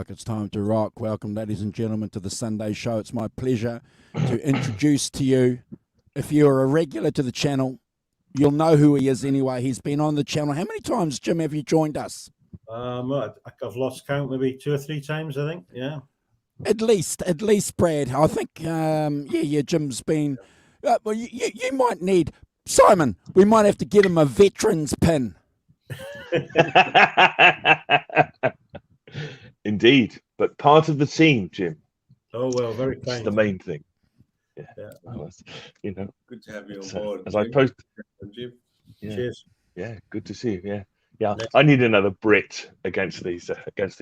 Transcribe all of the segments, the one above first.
It's time to rock. Welcome, ladies and gentlemen, to the Sunday show. It's my pleasure to introduce to you, if you're a regular to the channel, you'll know who he is anyway. He's been on the channel. How many times, Jim, have you joined us? I've lost count, maybe 2 or 3 times, I think. Yeah. At least, Brad. I think, Jim's been... well, you might need... Simon, we might have to get him a veteran's pin. Indeed, but part of the team, Jim. Oh, well, very kind. That's the main thing. Yeah. Well, good to have you on board. As I post, Jim. Yeah. Cheers. Yeah, good to see you. Yeah. I need another Brit against these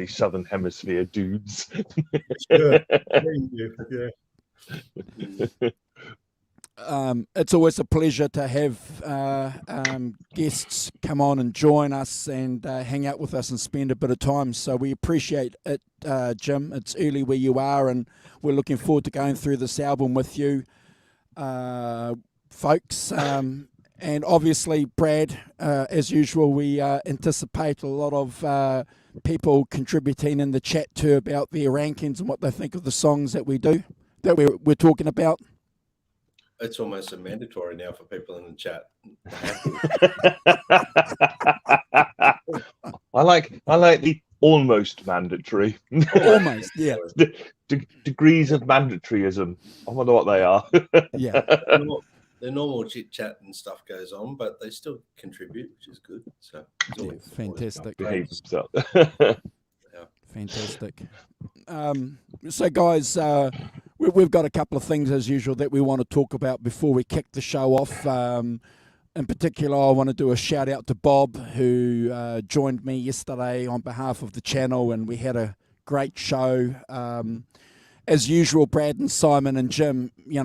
Southern Hemisphere dudes. Good. Yeah. It's always a pleasure to have guests come on and join us and hang out with us and spend a bit of time. So we appreciate it, Jim. It's early where you are, and we're looking forward to going through this album with you, folks. And obviously, Brad, as usual, we anticipate a lot of people contributing in the chat too about their rankings and what they think of the songs that we're talking about. It's almost a mandatory now for people in the chat. I like the almost mandatory. Almost, yeah. Degrees of mandatoryism. I wonder what they are. Yeah. The normal chit chat and stuff goes on, but they still contribute, which is good. So it's fantastic. Fantastic. So, guys, we've got a couple of things, as usual, that we want to talk about before we kick the show off. In particular, I want to do a shout-out to Bob, who joined me yesterday on behalf of the channel, and we had a great show. As usual, Brad and Simon and Jim, you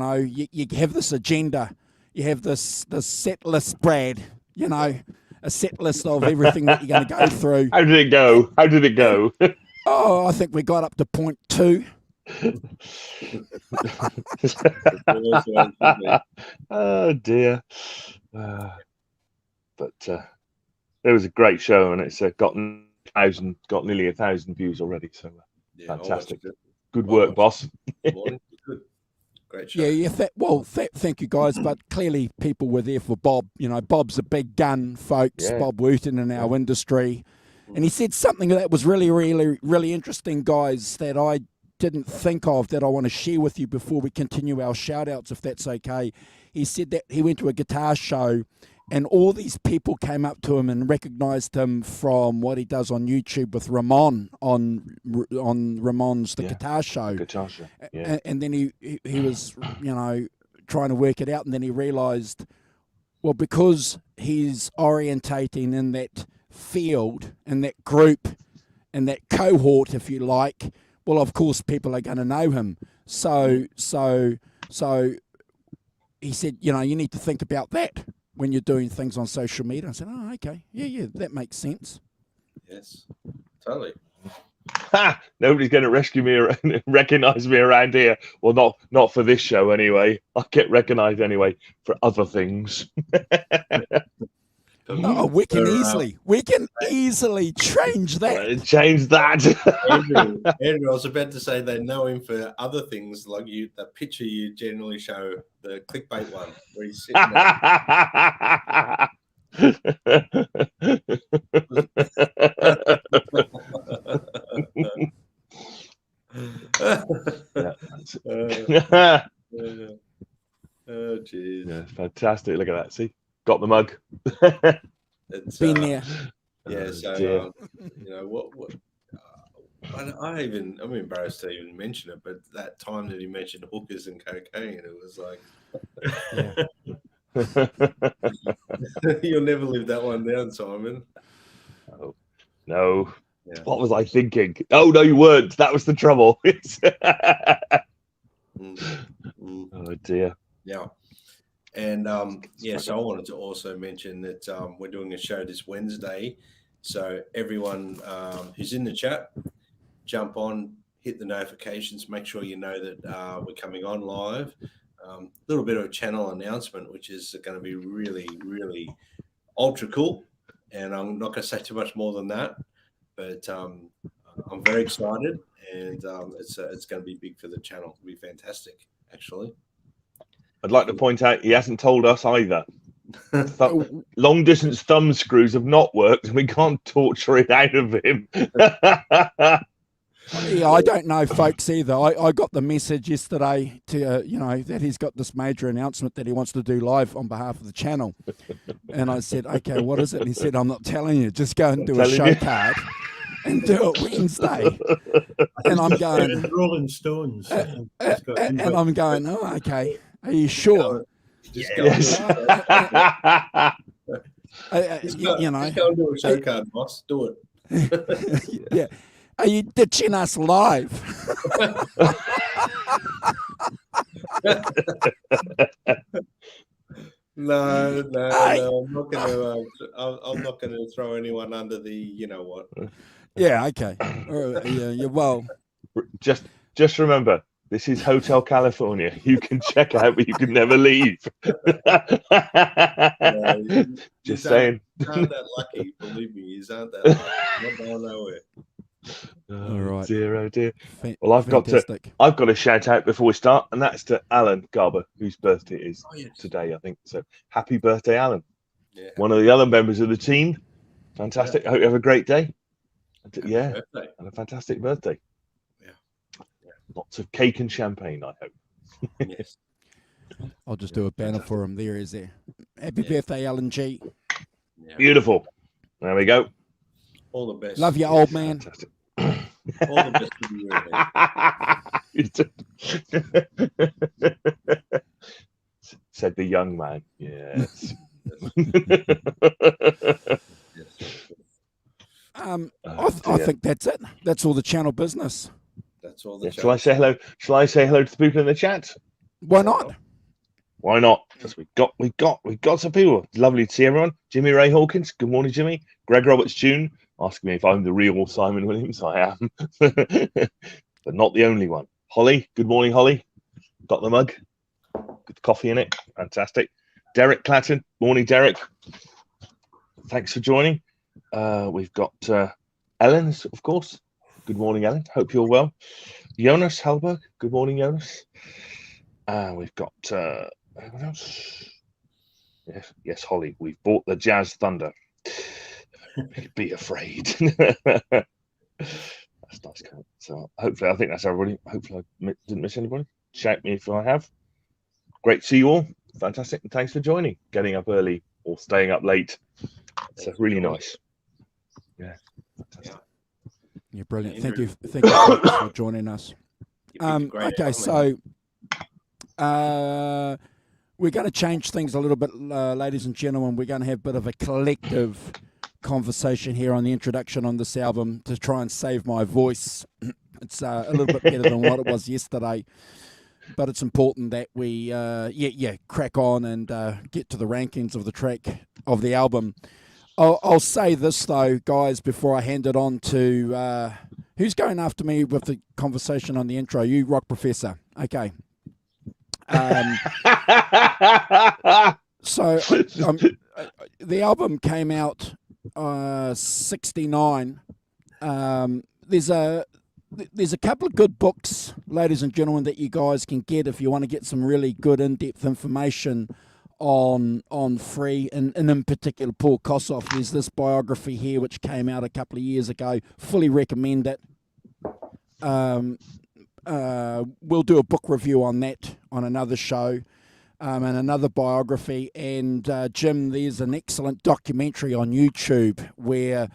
have this agenda. You have this set list, Brad, a set list of everything that you're going to go through. How did it go? Oh, I think we got up to point 2. Oh dear. But it was a great show, and it's got nearly 1,000 views already. So fantastic. Good work, boss. Good. Great show. Yeah. Thank you, guys. But clearly, people were there for Bob. Bob's a big gun, folks. Yeah. Bob Wooten in our industry. And he said something that was really, really, really interesting, guys, that I didn't think of, that I want to share with you before we continue our shout-outs, if that's okay. He said that he went to a guitar show and all these people came up to him and recognized him from what he does on YouTube with Ramon on Ramon's Guitar Show. Guitar Show, yeah. And then he was, trying to work it out, and then he realized, well, because he's orientating in that field, in that group, in that cohort, if you like, well, of course, people are going to know him. So he said, you need to think about that when you're doing things on social media. I said, oh, okay. Yeah, that makes sense. Yes, totally. Nobody's going to recognize me around here. Well, not for this show anyway. I'll get recognized anyway for other things. Oh, we can easily change that. Change that. Andrew, I was about to say they know him for other things, like the picture you generally show, the clickbait one, where he's sitting there. Oh, jeez. Yeah, fantastic. Look at that. See? Got the mug. It's Been there. Yeah, so what I'm embarrassed to even mention it, but that time that he mentioned hookers and cocaine, it was like you'll never live that one down, Simon. No. Yeah. What was I thinking? Oh no, you weren't. That was the trouble. Oh dear. Yeah. And so I wanted to also mention that we're doing a show this Wednesday. So everyone who's in the chat, jump on, hit the notifications, make sure you know that we're coming on live. A little bit of a channel announcement, which is going to be really, really ultra cool. And I'm not going to say too much more than that, but I'm very excited, and it's going to be big for the channel. It'll be fantastic, actually. I'd like to point out he hasn't told us either. Long distance thumb screws have not worked, and we can't torture it out of him. Yeah, I don't know, folks, either. I got the message yesterday to that he's got this major announcement that he wants to do live on behalf of the channel, and I said, okay, what is it? And he said, I'm not telling you. Just go and do a show card and do it Wednesday. And I'm going Rolling Stones, and I'm going, oh, okay. Are you sure? Just go and do a show card, boss. Do it. Yeah. Are you ditching us live? No. I'm not going to throw anyone under the. You know what? Yeah. Okay. Well. Just remember, this is Hotel California. You can check out, but you can never leave. Just saying. You aren't that lucky. Believe me, you aren't that lucky. Not going nowhere. All right. Oh dear. Well, I've got to shout out before we start, and that's to Alan Garber, whose birthday it is today, I think. So happy birthday, Alan. Yeah. One of the other members of the team. Fantastic. I hope you have a great day. And a fantastic birthday. Yeah. Lots of cake and champagne, I hope. Yes. I'll just do a banner for him. There is there. Happy birthday, Alan G. Yeah. Beautiful. There we go. All the best. Love you, old man. Fantastic. All the best to you, said the young man. Yes. I think that's it. That's all the channel business. That's all the. Shall I say hello? Shall I say hello to the people in the chat? Why not? Why not? Because we got some people. Lovely to see everyone. Jimmy Ray Hawkins. Good morning, Jimmy. Greg Roberts June asking me if I'm the real Simon Williams. I am, but not the only one. Holly. Good morning, Holly. Got the mug. Good coffee in it. Fantastic. Derek Clatton. Morning, Derek. Thanks for joining. We've got Ellen, of course. Good morning, Ellen. Hope you're well. Jonas Halberg. Good morning, Jonas. We've got anyone else? Yes, Holly. We've bought the Jazz Thunder. Be afraid. That's nice. So hopefully, I think that's everybody. Hopefully, I didn't miss anybody. Shout me if I have. Great to see you all. Fantastic, and thanks for joining. Getting up early or staying up late. It's really nice. Yeah. Fantastic. Yeah, brilliant. Thank you for joining us. Okay, so we're going to change things a little bit, ladies and gentlemen. We're going to have a bit of a collective conversation here on the introduction on this album to try and save my voice. It's a little bit better than what it was yesterday, but it's important that we crack on and get to the rankings of the track of the album. I'll say this though, guys, before I hand it on to who's going after me with the conversation on the intro. You, Rock Professor. Okay. So the album came out 69. There's a couple of good books, ladies and gentlemen, that you guys can get if you want to get some really good in-depth information on Free, and in particular Paul Kossoff. There's this biography here which came out a couple of years ago. Fully recommend it. We'll do a book review on that on another show, and another biography. And Jim, there's an excellent documentary on YouTube where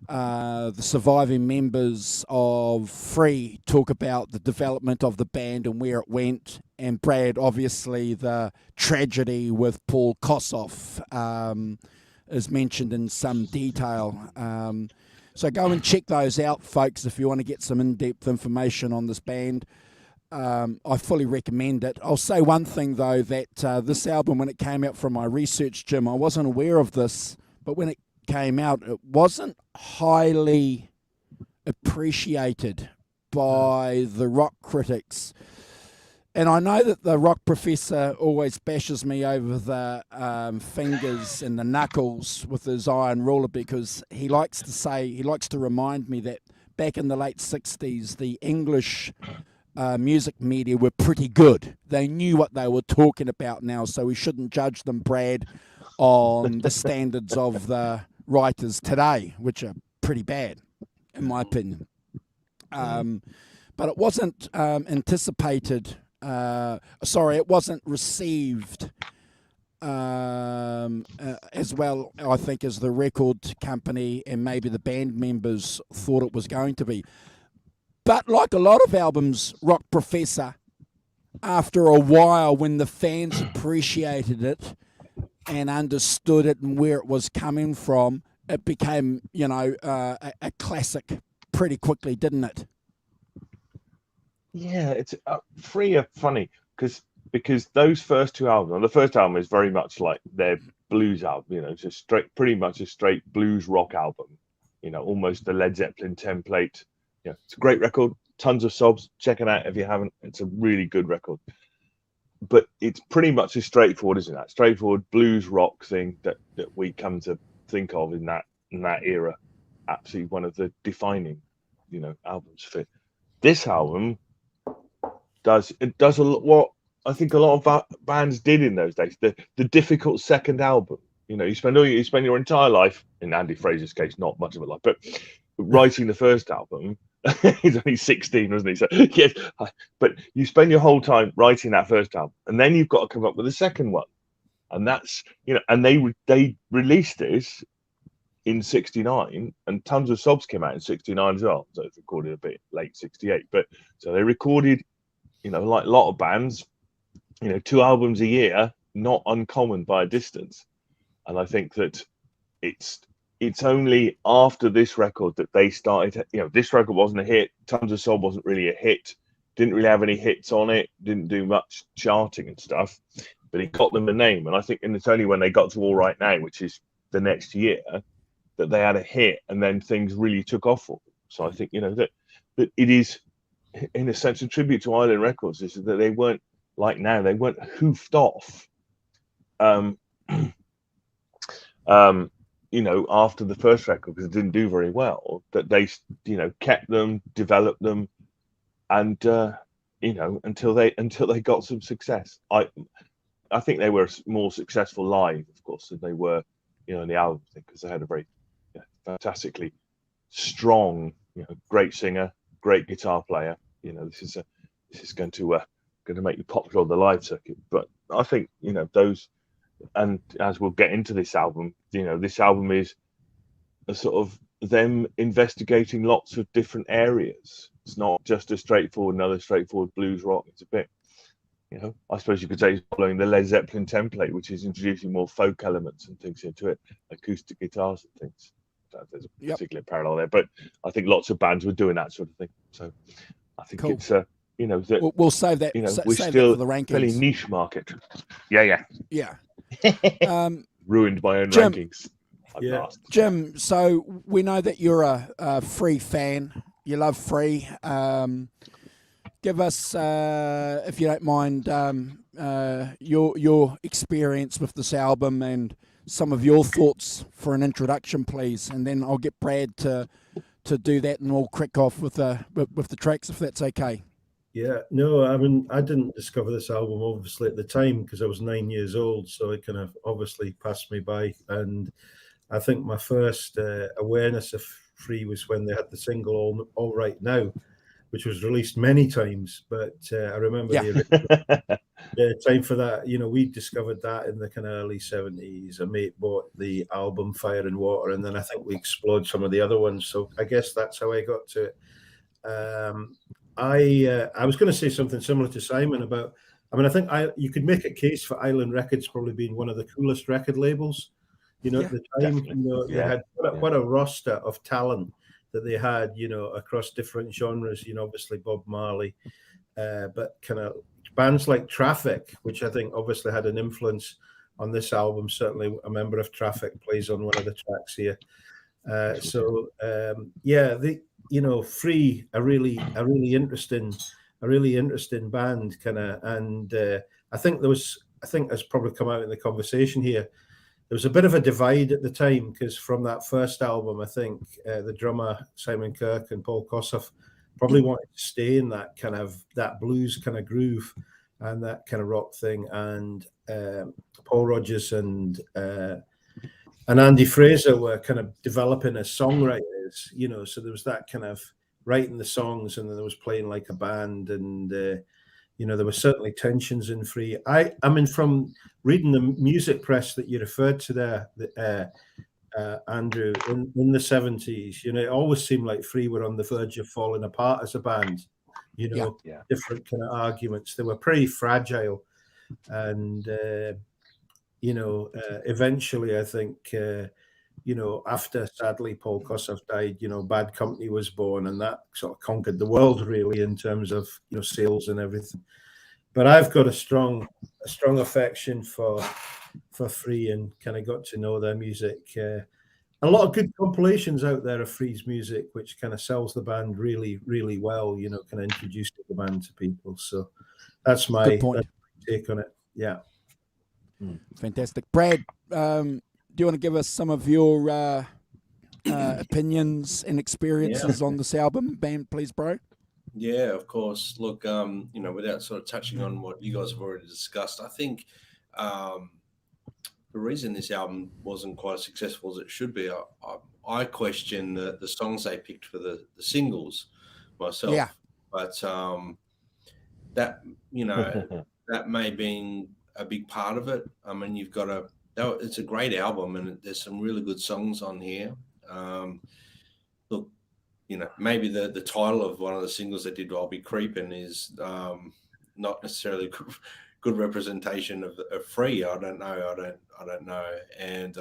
the surviving members of Free talk about the development of the band and where it went. And Brad, obviously, the tragedy with Paul Kossoff is mentioned in some detail. So go and check those out, folks, if you want to get some in-depth information on this band. I fully recommend it. I'll say one thing, though, that this album, when it came out from my research, Jim, I wasn't aware of this, but when it came out, it wasn't highly appreciated by the rock critics. And I know that the rock professor always bashes me over the fingers and the knuckles with his iron ruler, because he likes to remind me that back in the late 60s, the English music media were pretty good. They knew what they were talking about now, so we shouldn't judge them, Brad, on the standards of the writers today, which are pretty bad, in my opinion. But it wasn't anticipated. It wasn't received as well, I think, as the record company and maybe the band members thought it was going to be. But like a lot of albums, Rock Professor, after a while, when the fans appreciated it and understood it and where it was coming from, it became, a classic pretty quickly, didn't it? Yeah, it's Free are funny because those first two albums, the first album is very much like their blues album, just pretty much a straight blues rock album, almost the Led Zeppelin template. It's a great record, tons of sobs. Check it out if you haven't. It's a really good record. But it's pretty much as straightforward, isn't it? Straightforward blues rock thing that we come to think of in that era. Absolutely one of the defining, albums for it. This album does a lot what I think a lot of bands did in those days. The difficult second album. You spend your entire life, in Andy Fraser's case, not much of a life, but writing the first album. He's only 16, wasn't he? So yes, but you spend your whole time writing that first album, and then you've got to come up with a second one, and that's and they released this in 69, and Tons of Sobs came out in 69 as well. So it's recorded a bit late 68, but so they recorded, like a lot of bands, 2 albums a year, not uncommon by a distance. And I think that it's only after this record that they started, this record wasn't a hit. Tons of Soul wasn't really a hit. Didn't really have any hits on it. Didn't do much charting and stuff, but it got them a name. And I think, and it's only when they got to All Right Now, which is the next year, that they had a hit, and then things really took off for them. So I think, that it is, in a sense, a tribute to Island Records, is that they weren't like now. They weren't hoofed off. After the first record, because it didn't do very well, that they, kept them, developed them, and until they got some success. I think they were more successful live, of course, than they were, in the album, because they had a very fantastically strong, great singer, great guitar player. This is going to make you popular on the live circuit. But I think those. And as we'll get into this album, this album is a sort of them investigating lots of different areas. It's not just another straightforward blues rock. It's a bit, I suppose you could say it's following the Led Zeppelin template, which is introducing more folk elements and things into it, acoustic guitars and things. There's a particular parallel there, but I think lots of bands were doing that sort of thing. So I think it's we'll save that. We're save still that for the rankings. Fairly niche market. Yeah. Ruined my own rankings. Jim, so we know that you're a Free fan. You love Free. Give us, if you don't mind, your experience with this album and some of your thoughts for an introduction, please, and then I'll get Brad to do that, and we'll crack off with the tracks, if that's okay. Yeah, no, I mean, I didn't discover this album obviously at the time because I was 9 years old, so it kind of obviously passed me by. And I think my first awareness of Free was when they had the single All Right Now, which was released many times. But I remember the time for that, you know, we discovered that in the kind of early 70s. A mate bought the album Fire and Water, and then I think we explored some of the other ones. So I guess that's how I got to it. I was going to say something similar to Simon about, I mean, I think you could make a case for Island Records probably being one of the coolest record labels, you know, at the time. You know, they had what a roster of talent that they had, you know, across different genres, you know, obviously Bob Marley, but kind of bands like Traffic, which I think obviously had an influence on this album. Certainly a member of Traffic plays on one of the tracks here. You know, Free, a really interesting band, kind of, and I think that's probably come out in the conversation here. There was a bit of a divide at the time because from that first album, I think the drummer Simon Kirke and Paul Kossoff probably wanted to stay in that kind of that blues kind of groove and that kind of rock thing, and Paul Rodgers and Andy Fraser were kind of developing as songwriters, you know, so there was that kind of writing the songs, and then there was playing like a band, and you know, there were certainly tensions in Free. I mean, from reading the music press that you referred to there, Andrew, in the 70s, you know, it always seemed like Free were on the verge of falling apart as a band, you know, different kind of arguments. They were pretty fragile, and you know, eventually, I think, you know, after sadly Paul Kossoff died, you know, Bad Company was born, and that sort of conquered the world really in terms of, you know, sales and everything. But I've got a strong affection for Free, and kind of got to know their music. A lot of good compilations out there of Free's music, which kind of sells the band really, really well. You know, kind of introduced the band to people. So that's my take on it. Yeah. Fantastic. Brad, do you want to give us some of your opinions and experiences on this album, band, please, bro? Yeah, of course. Look, you know, without sort of touching on what you guys have already discussed, I think the reason this album wasn't quite as successful as it should be, I question the songs they picked for the singles myself. Yeah. But that, you know, that may have been a big part of it. I mean, it's a great album, and there's some really good songs on here. Look, you know, maybe the title of one of the singles they did, "I'll Be Creeping," is not necessarily good representation of Free. I don't know. And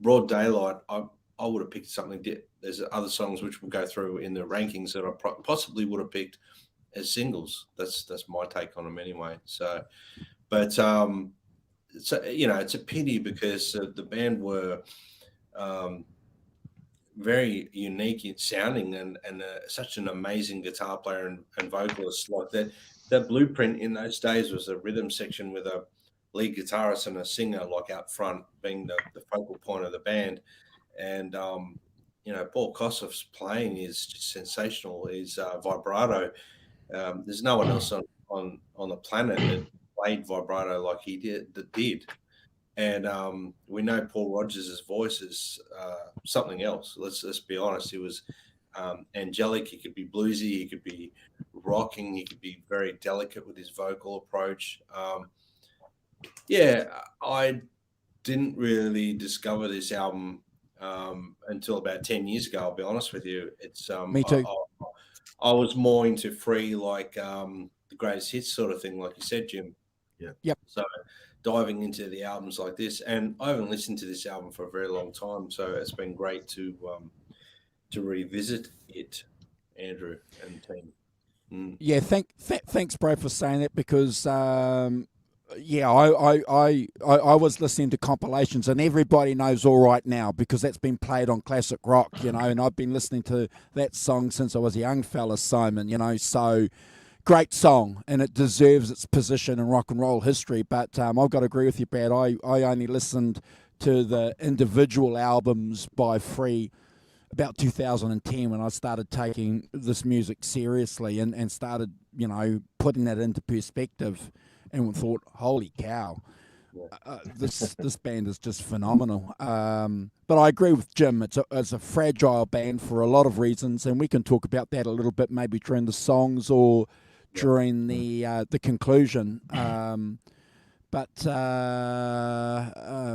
Broad Daylight, I would have picked something. There's other songs which we'll go through in the rankings that I possibly would have picked as singles. That's my take on them anyway. So. But you know, it's a pity because the band were very unique in sounding, and such an amazing guitar player and vocalist. Like that blueprint in those days was a rhythm section with a lead guitarist and a singer like out front being the focal point of the band. And you know, Paul Kossoff's playing is just sensational. His vibrato. There's no one else on the planet that played vibrato like he did. And we know Paul Rodgers' voice is something else. Let's be honest. He was angelic. He could be bluesy. He could be rocking. He could be very delicate with his vocal approach. I didn't really discover this album until about 10 years ago. I'll be honest with you. It's me too. I was more into Free, like the greatest hits sort of thing, like you said, Jim. Yeah. Yep. So diving into the albums like this, and I haven't listened to this album for a very long time, so it's been great to revisit it, Andrew and team. Yeah, thanks, bro, for saying that, because I was listening to compilations, and everybody knows All Right Now because that's been played on classic rock, you know, and I've been listening to that song since I was a young fella, Simon, you know, so great song, and it deserves its position in rock and roll history. But I've got to agree with you, Brad. I only listened to the individual albums by Free about 2010 when I started taking this music seriously and started, putting that into perspective, and thought, holy cow, this band is just phenomenal. But I agree with Jim. It's a fragile band for a lot of reasons, and we can talk about that a little bit maybe during the songs or during the conclusion. But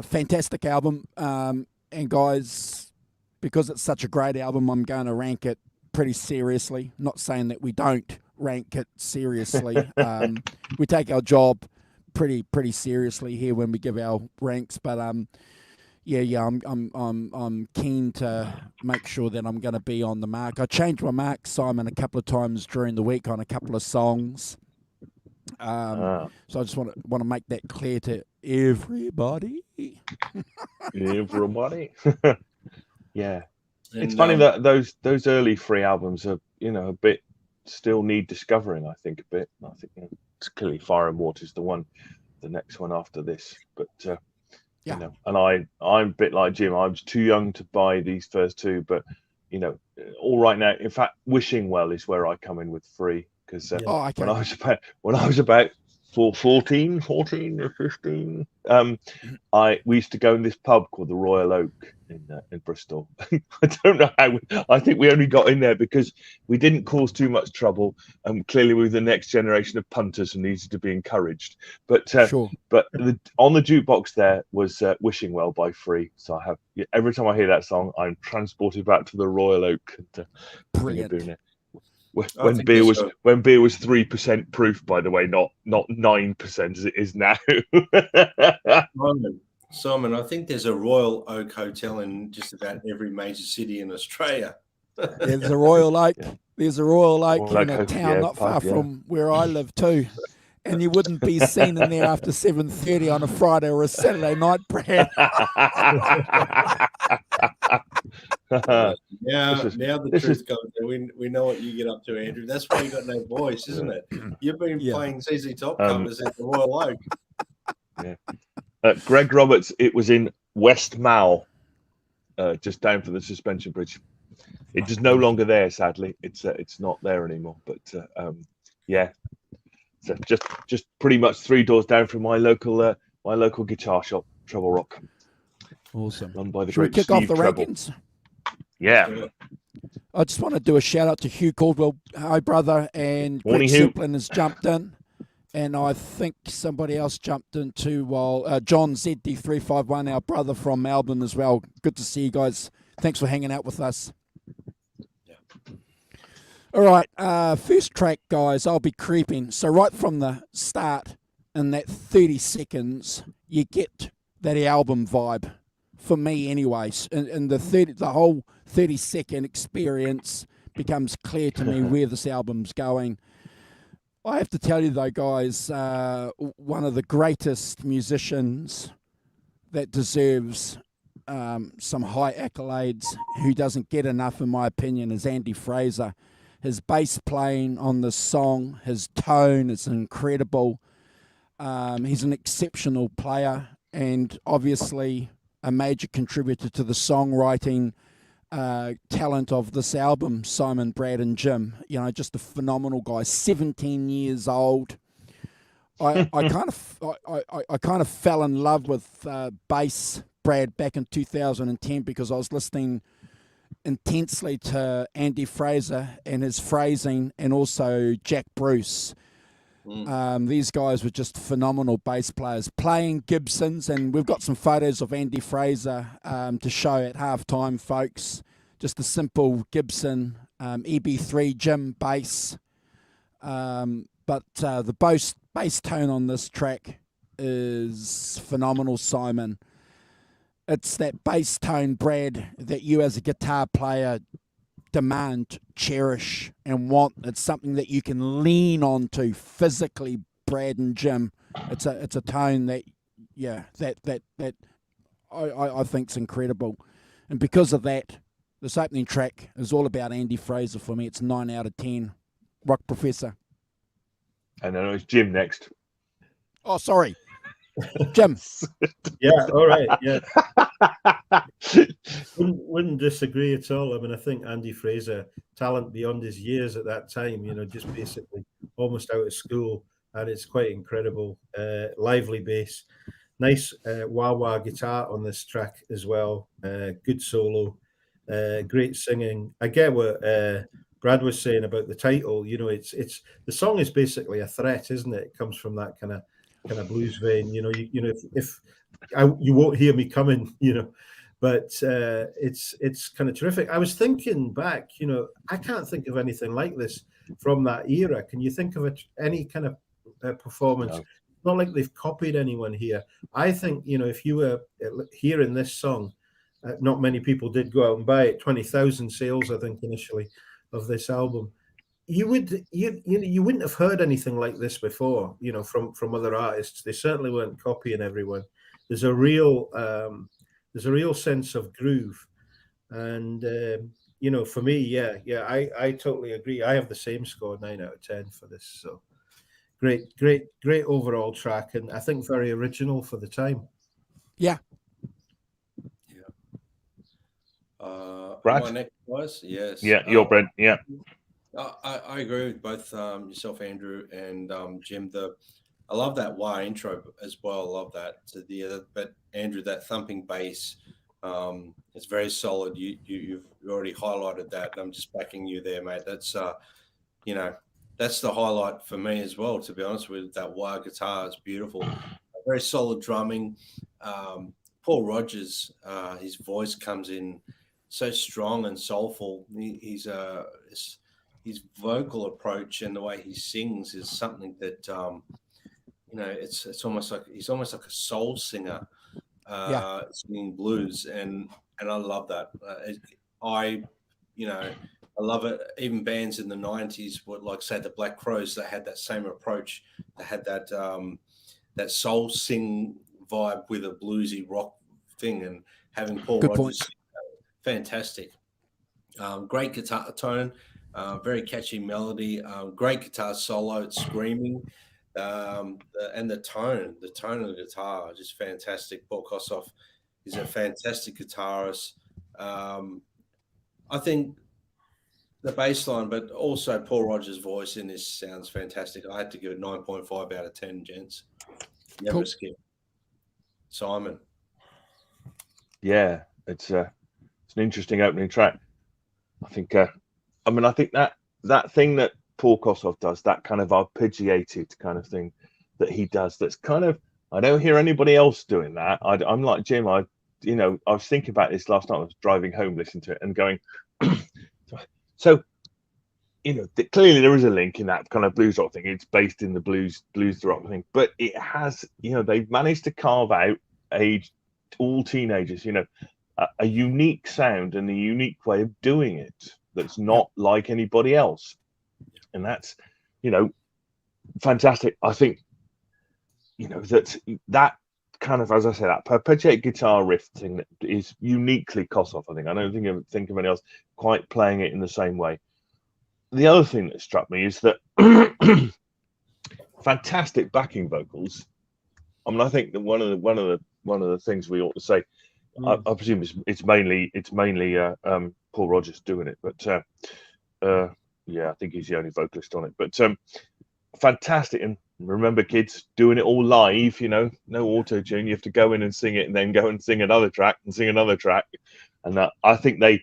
fantastic album, and guys, because it's such a great album, I'm going to rank it pretty seriously. Not saying that we don't rank it seriously. We take our job pretty seriously here when we give our ranks, but I'm keen to make sure that I'm going to be on the mark. I changed my mark, Simon, a couple of times during the week on a couple of songs. So I just want to make that clear to everybody. Everybody. Yeah. And, It's funny that those early Free albums are, a bit still need discovering, I think, a bit. I think it's clearly Fire and Water is the next one after this. But and I'm a bit like Jim. I was too young to buy these first two, but all right now. In fact, Wishing Well is where I come in with Free, because when I was about 14 or 15, we used to go in this pub called the Royal Oak in Bristol. I don't know how. I think we only got in there because we didn't cause too much trouble. Clearly, we were the next generation of punters and needed to be encouraged. But Sure. But on the jukebox there was "Wishing Well" by Free. So I have every time I hear that song, I'm transported back to the Royal Oak. Brilliant. When beer was 3% proof, by the way, not 9% as it is now. Simon, I think there's a Royal Oak Hotel in just about every major city in Australia. There's a Royal Oak. There's a Royal Oak Royal in a Oak, town not far from where I live too. And you wouldn't be seen in there after 7:30 on a Friday or a Saturday night, Brad. Now the truth comes. We know what you get up to, Andrew. That's why you got no voice, isn't it? You've been playing ZZ Top covers at the Royal Oak. Yeah. Greg Roberts. It was in West Mall, just down from the suspension bridge. It is no longer there, sadly. It's not there anymore. But so just pretty much 3 doors down from my local guitar shop, Treble Rock. Awesome. Run by the Should we great kick Steve off the Treble. rankings? Yeah. I just want to do a shout out to Hugh Caldwell, hi brother, and Morning, Greg Hugh. Zeppelin has jumped in, and I think somebody else jumped in too. While John ZD351, our brother from Melbourne as well. Good to see you guys. Thanks for hanging out with us. All right, first track, guys. I'll be creeping. So right from the start, in that 30 seconds, you get that album vibe. For me, anyways, and the whole 30-second experience becomes clear to me where this album's going. I have to tell you though, guys, one of the greatest musicians that deserves some high accolades, who doesn't get enough, in my opinion, is Andy Fraser. His bass playing on this song, his tone is incredible. He's an exceptional player, and obviously a major contributor to the songwriting talent of this album, Simon, Brad and Jim. Just a phenomenal guy, 17 years old. I kind of fell in love with bass, Brad, back in 2010 because I was listening intensely to Andy Fraser and his phrasing, and also Jack Bruce. These guys were just phenomenal bass players playing Gibsons, and we've got some photos of Andy Fraser to show at halftime, folks. Just a simple Gibson EB3 Jim bass, but the bass tone on this track is phenomenal, Simon. It's that bass tone, Brad, that you as a guitar player demand, cherish, and want. It's something that you can lean onto physically, Brad and Jim. It's a tone that I think's incredible, and because of that, this opening track is all about Andy Fraser for me. It's 9 out of 10. Rock Professor. And then it's Jim next. Oh, sorry. Jim. Yeah, all right, yeah. Wouldn't disagree at all. I mean, I think Andy Fraser, talent beyond his years at that time, just basically almost out of school, and it's quite incredible. Lively bass, nice wah-wah guitar on this track as well. Good solo, great singing. I get what Brad was saying about the title. It's the song is basically a threat, isn't it? It comes from that kind of blues vein. If you won't hear me coming, but it's kind of terrific. I was thinking back, I can't think of anything like this from that era. Can you think of any kind of performance? No. Not like they've copied anyone here. I think, if you were hearing this song, not many people did go out and buy it. 20,000 sales, I think, initially of this album. You wouldn't have heard anything like this before, from other artists. They certainly weren't copying everyone. There's a real sense of groove, and for me, I totally agree. I have the same score, 9 out of 10 for this. So great overall track, and I think very original for the time. Yeah. Brad? My next guys, yes. Yeah, you're Brent. Yeah. I agree with both yourself, Andrew, and Jim. I love that wah intro as well. I love that. But Andrew, that thumping bass, it's very solid. You've already highlighted that. I'm just backing you there, mate. That's that's the highlight for me as well. To be honest with that wah guitar, it's beautiful. Very solid drumming. Paul Rodgers, his voice comes in so strong and soulful. His vocal approach and the way he sings is something that it's almost like he's almost like a soul singer, singing blues, and I love that. I love it. Even bands in the 90s would, like, say, the Black Crowes, that had that same approach. They had that soul sing vibe with a bluesy rock thing, and having Paul Rodgers, fantastic. Great guitar tone, very catchy melody, great guitar solo, it's screaming, and the tone of the guitar, just fantastic. Paul Kossoff is a fantastic guitarist. I think the bass line, but also Paul Rodgers' voice in this sounds fantastic. I had to give it 9.5 out of 10, gents. Never skip. Simon. Yeah, it's an interesting opening track. I think I think that thing that Paul Kossoff does, that kind of arpeggiated kind of thing that he does, that's kind of, I don't hear anybody else doing that. I'm like Jim. I was thinking about this last night. I was driving home, listening to it, and going, so clearly there is a link in that kind of blues rock thing. It's based in the blues rock thing, but it has, they've managed to carve out all teenagers, a unique sound and a unique way of doing it that's not like anybody else, and that's fantastic. I think that kind of, as I say, that perpetuate guitar riff thing that is uniquely Kossoff. I don't think of anyone else quite playing it in the same way. The other thing that struck me is that fantastic backing vocals. I mean, I think that one of the things we ought to say, I presume it's mainly Paul Rodgers doing it, but I think he's the only vocalist on it. But fantastic, and remember, kids, doing it all live. No auto tune. You have to go in and sing it, and then go and sing another track and sing another track. And I think they're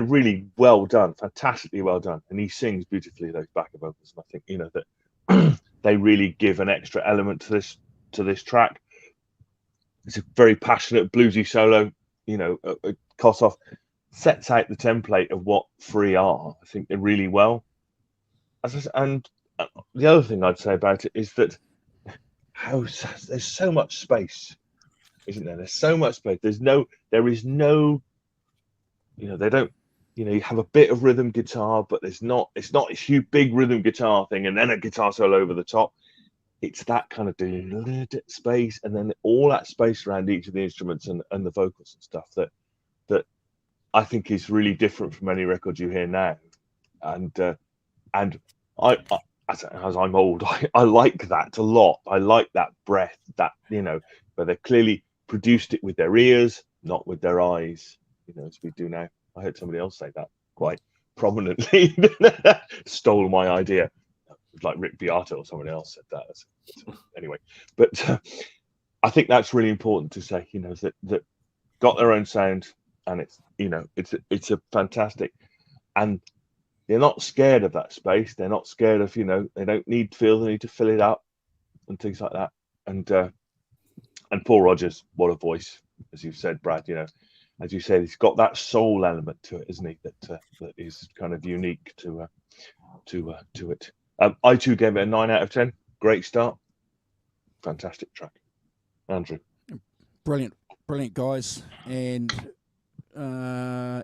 really well done, fantastically well done. And he sings beautifully, those backing vocals. And I think that they really give an extra element to this track. It's a very passionate bluesy solo. Kossoff sets out the template of what Free are. I think they're really well. And the other thing I'd say about it is that there's so much space, isn't there? There's so much space. There is no. They don't. You have a bit of rhythm guitar, but it's not a huge big rhythm guitar thing, and then a guitar solo over the top. It's that kind of space, and then all that space around each of the instruments and the vocals and stuff that I think is really different from any record you hear now. And as I'm old, I like that a lot. I like that breath, that, but they clearly produced it with their ears, not with their eyes, as we do now. I heard somebody else say that quite prominently. Stole my idea, like Rick Beato or someone else said that. Anyway, but I think that's really important to say, that got their own sound, and it's a fantastic, and they're not scared of that space. They're not scared of, they don't need they need to fill it up and things like that. And Paul Rodgers, what a voice, as you said, Brad, as you said, he's got that soul element to it, isn't he? That is kind of unique to it. I too gave it a 9 out of 10. Great start. Fantastic track. Andrew. Brilliant guys. And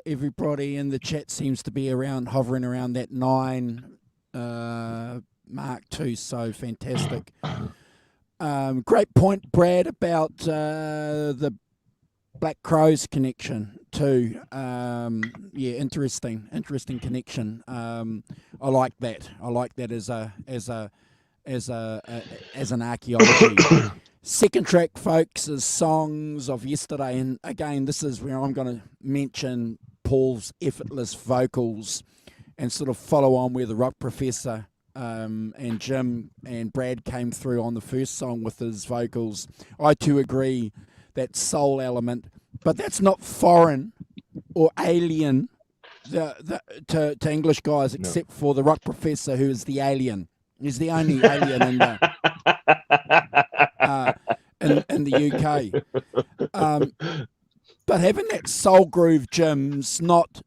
everybody in the chat seems to be hovering around that 9 mark too. So fantastic. Great point, Brad, about the Black Crows connection too. Interesting connection. I like that. I like that as an archaeology. Second track, folks, is Songs of Yesterday, and again, this is where I'm going to mention Paul's effortless vocals and sort of follow on where the Rock Professor and Jim and Brad came through on the first song with his vocals. I too agree, that soul element, but that's not foreign or alien to English guys, except for the Rock Professor, who is the alien. He's the only alien in the UK. But having that soul groove, Jim's not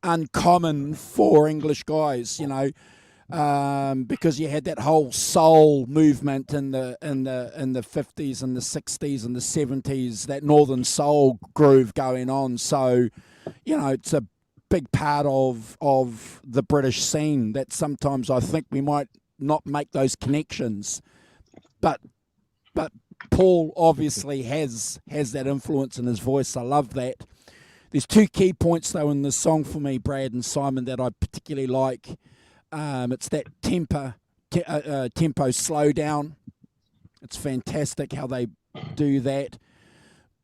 uncommon for English guys, because you had that whole soul movement in the 50s and the 60s and the 70s, that northern soul groove going on. So, it's a big part of the British scene that sometimes I think we might not make those connections, but Paul obviously has that influence in his voice. I love that. There's 2 key points though in this song for me, Brad and Simon, that I particularly like. It's that tempo slow down. It's fantastic how they do that.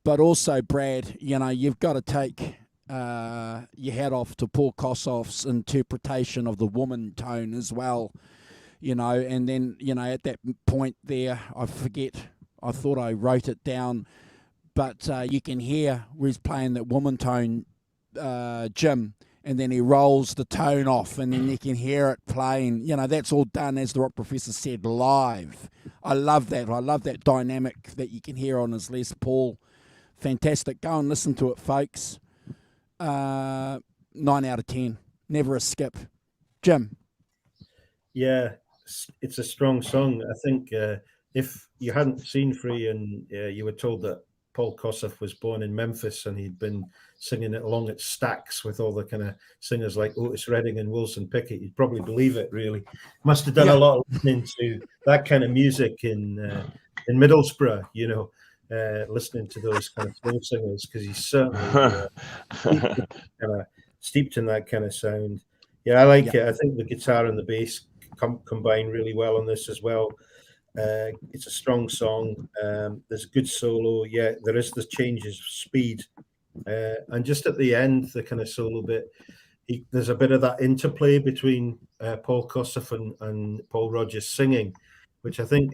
But also, Brad, you've got to take your hat off to Paul Kossoff's interpretation of the woman tone as well. And then, at that point there, I forget, I thought I wrote it down, but you can hear where he's playing that woman tone, Jim, and then he rolls the tone off, and then you can hear it playing. That's all done, as the Rock Professor said, live. I love that. I love that dynamic that you can hear on his Les Paul. Fantastic. Go and listen to it, folks. 9 out of 10. Never a skip. Jim. Yeah, it's a strong song. I think if you hadn't seen Free and you were told that Paul Kossoff was born in Memphis and he'd been singing it along at Stax with all the kind of singers like Otis Redding and Wilson Pickett, you'd probably believe it, really. Must have done a lot of listening to that kind of music in Middlesbrough, listening to those kind of flow singers, because he's certainly steeped in that kind of sound. Yeah, I like it. I think the guitar and the bass combine really well on this as well. It's a strong song. There's a good solo. Yeah, there is the changes of speed, and just at the end, the kind of solo bit, there's a bit of that interplay between Paul Kossoff and Paul Rodgers singing, which I think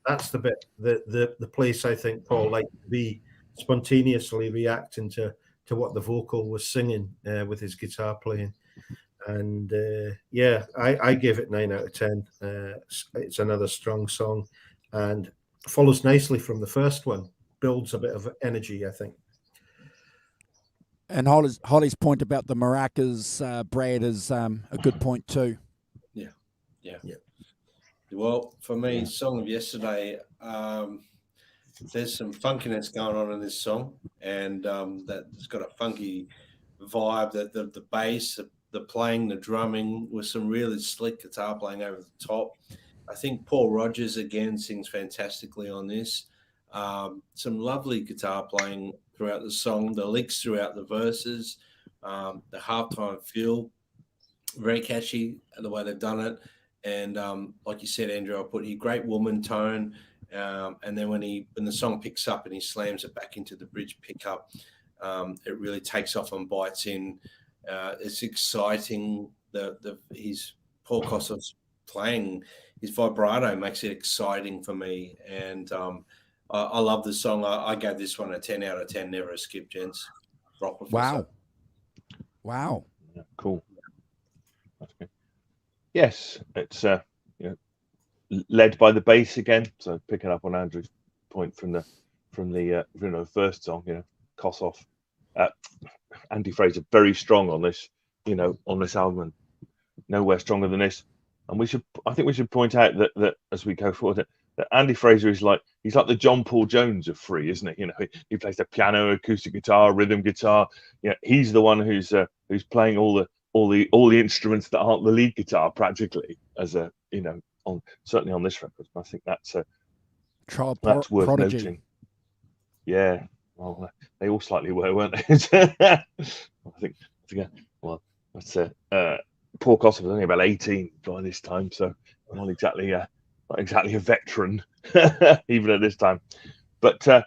that's the bit, the place I think Paul liked to be, spontaneously reacting to what the vocal was singing with his guitar playing. And I gave it 9 out of 10. It's another strong song and follows nicely from the first one, builds a bit of energy, I think. And Holly's point about the maracas, Brad, is a good point too. Yeah. Well, for me, Song of Yesterday, there's some funkiness going on in this song, and that's got a funky vibe. That the bass, the playing, the drumming, with some really slick guitar playing over the top. I think Paul Rodgers again sings fantastically on this. Some lovely guitar playing throughout the song, the licks throughout the verses, the halftime feel, very catchy the way they've done it. And like you said, Andrew, I put here great woman tone. And then when the song picks up and he slams it back into the bridge pickup, it really takes off and bites in. It's exciting. His Paul Kossoff's playing, his vibrato makes it exciting for me. And I love the song. I gave this one a 10 out of 10. Never a skip, gents. Rock Professor. Wow. Yeah, cool. That's good. Yes, it's led by the bass again. So picking up on Andrew's point from the first song, Kossoff, Andy Fraser very strong on this, on this album. Nowhere stronger than this. And I think we should point out that as we go forward, that Andy Fraser is he's like the John Paul Jones of Free, isn't he? He plays the piano, acoustic guitar, rhythm guitar. He's the one who's playing all the instruments that aren't the lead guitar practically, as certainly on this record. I think that's worth prodigy. noting. Yeah, well, they all slightly were, weren't they? I think well, that's Paul Kossoff was only about 18 by this time, so not exactly a veteran even at this time. But that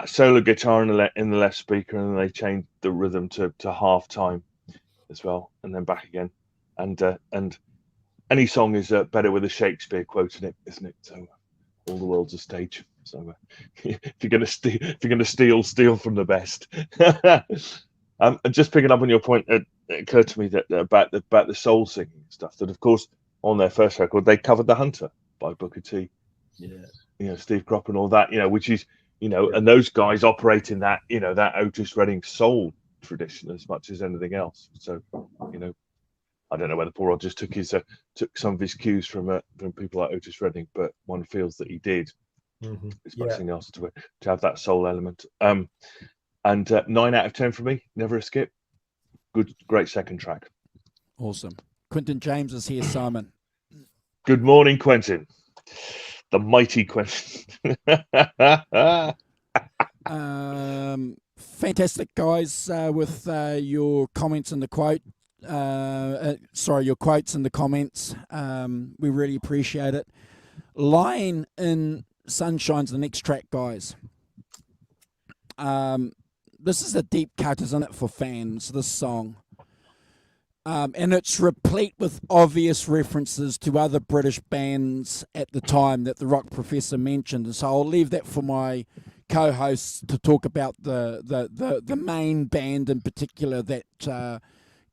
solo guitar in the left speaker, and then they changed the rhythm to half time as well, and then back again. And any song is better with a Shakespeare quote in it, isn't it? So all the world's a stage. So if you're gonna steal from the best. And just picking up on your point, it occurred to me that about the soul singing stuff. That of course on their first record they covered "The Hunter" by Booker T. Yeah. Steve Kropp and all that. Which is and those guys operate in that that Otis Redding soul tradition as much as anything else. So I don't know whether Paul Rodgers took some of his cues from people like Otis Redding, but one feels that he did. It's something else to have that soul element. And 9 out of 10 for me. Never a skip. Great second track. Awesome. Quentin James is here, Simon. Good morning, Quentin. The mighty Quentin. Fantastic, guys, with your comments in the quote. Your quotes in the comments. We really appreciate it. Lying in Sunshine's the next track, guys. This is a deep cut, isn't it, for fans, this song? And it's replete with obvious references to other British bands at the time that the Rock Professor mentioned. And so I'll leave that for my co-hosts to talk about the main band in particular that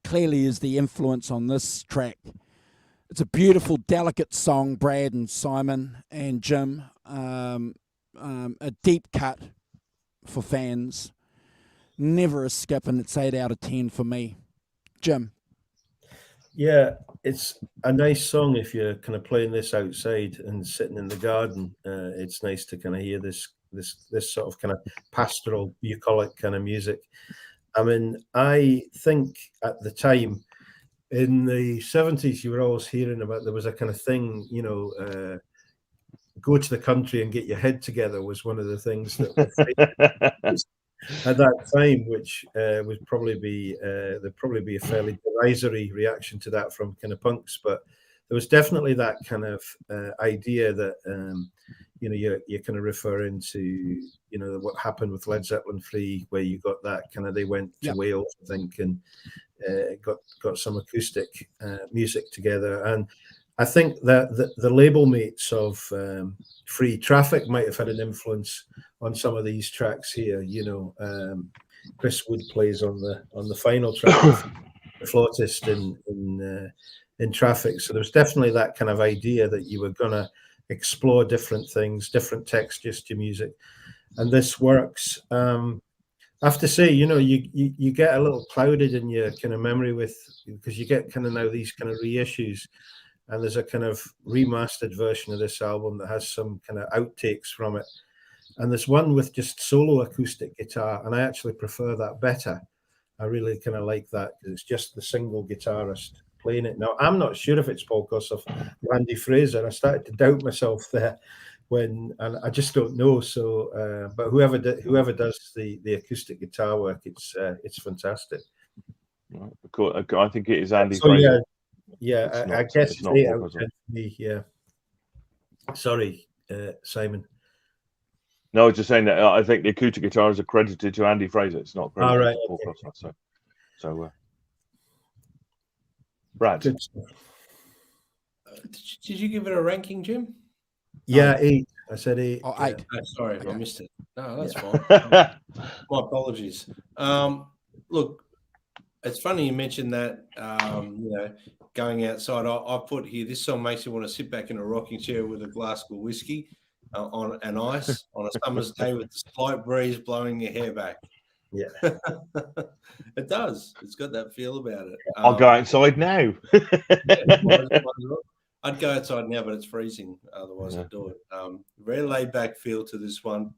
clearly is the influence on this track. It's a beautiful, delicate song, Brad and Simon and Jim. A deep cut for fans. Never a skip, and it's 8 out of 10 for me. Jim. Yeah, it's a nice song if you're kind of playing this outside and sitting in the garden. It's nice to kind of hear this sort of kind of pastoral, bucolic kind of music. I mean, I think at the time in the 70s, you were always hearing about there was a kind of thing, go to the country and get your head together was one of the things that at that time, which would probably be there'd probably be a fairly derisory reaction to that from kind of punks, but there was definitely that kind of idea that you're kind of referring to what happened with Led Zeppelin 3, where you got that kind of they went to Wales, I think, and got some acoustic music together. And I think that the label mates of Free Traffic might have had an influence on some of these tracks here. Chris Wood plays on the final track, the flautist in Traffic. So there's definitely that kind of idea that you were gonna explore different things, different textures to music, and this works. I have to say, you get a little clouded in your kind of memory because you get kind of now these kind of reissues. And there's a kind of remastered version of this album that has some kind of outtakes from it. And there's one with just solo acoustic guitar. And I actually prefer that better. I really kind of like that because it's just the single guitarist playing it. Now, I'm not sure if it's Paul Kossoff or Andy Fraser. I started to doubt myself there and I just don't know. So, but whoever does the acoustic guitar work, it's fantastic. I think it is Andy Fraser. Yeah, It's I not- guess it's not 8 more out of puzzle. 10 for me. Yeah. Sorry, Simon. No, I was just saying that I think the acoustic guitar is accredited to Andy Fraser. It's not credited Right, to Paul okay. Crossman. So, Brad. Good stuff. Did you give it a ranking, Jim? Yeah, 8. I said 8. Oh, yeah. 8. Oh, sorry, I Okay. missed it. No, that's Yeah. fine. My apologies. Look, it's funny you mentioned that. Going outside. I put here. This song makes you want to sit back in a rocking chair with a glass of whiskey on an ice on a summer's day with the slight breeze blowing your hair back. Yeah. It does. It's got that feel about it. I'll go outside now. Might as well. I'd go outside now, but it's freezing. Otherwise, I'd do it. Very laid back feel to this one.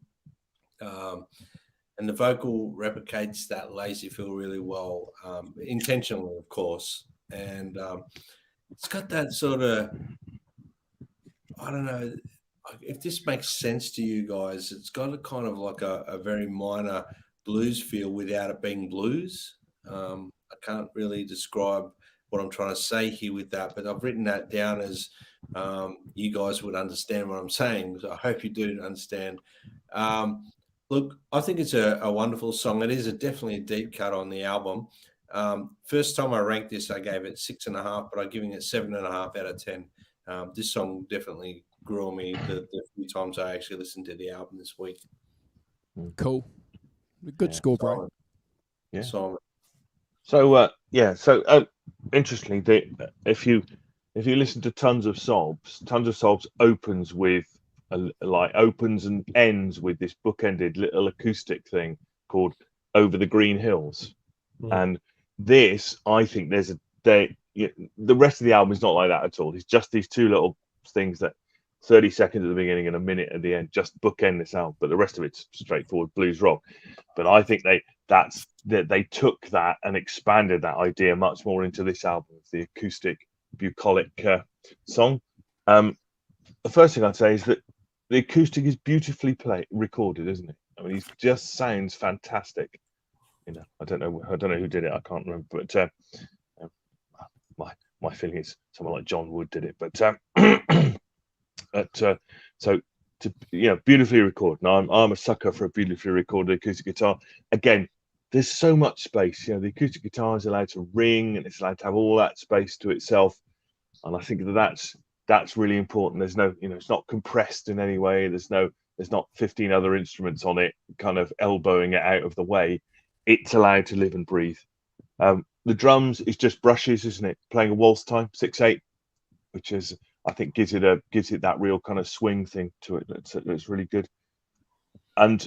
And the vocal replicates that lazy feel really well, intentionally, of course. And it's got that sort of, I don't know if this makes sense to you guys. It's got a kind of like a very minor blues feel without it being blues. I can't really describe what I'm trying to say here with that, but I've written that down as you guys would understand what I'm saying. So I hope you do understand. Look, I think it's a wonderful song. It is definitely a deep cut on the album. First time I ranked this, I gave it 6.5, but I'm giving it 7.5 out of 10. This song definitely grew on me the few times I actually listened to the album this week. Cool. Good score, bro. Yeah. Simon. So interestingly, if you listen to Tons of Sobs opens with opens and ends with this bookended little acoustic thing called Over the Green Hills. And this, I think the rest of the album is not like that at all. It's just these two little things that 30 seconds at the beginning and a minute at the end just bookend this album, but the rest of it's straightforward blues rock. But I think they took that and expanded that idea much more into this album, the acoustic bucolic song. The first thing I'd say is that the acoustic is beautifully recorded, isn't it? I mean, it just sounds fantastic. I don't know who did it. I can't remember, but my feeling is someone like John Wood did it. But beautifully recorded. Now I'm a sucker for a beautifully recorded acoustic guitar. Again, there's so much space. The acoustic guitar is allowed to ring and it's allowed to have all that space to itself. And I think that's really important. There's no, it's not compressed in any way. There's not 15 other instruments on it, kind of elbowing it out of the way. It's allowed to live and breathe. The drums is just brushes, isn't it? Playing a waltz time, 6/8, which is, I think, gives it that real kind of swing thing to it. That's really good. And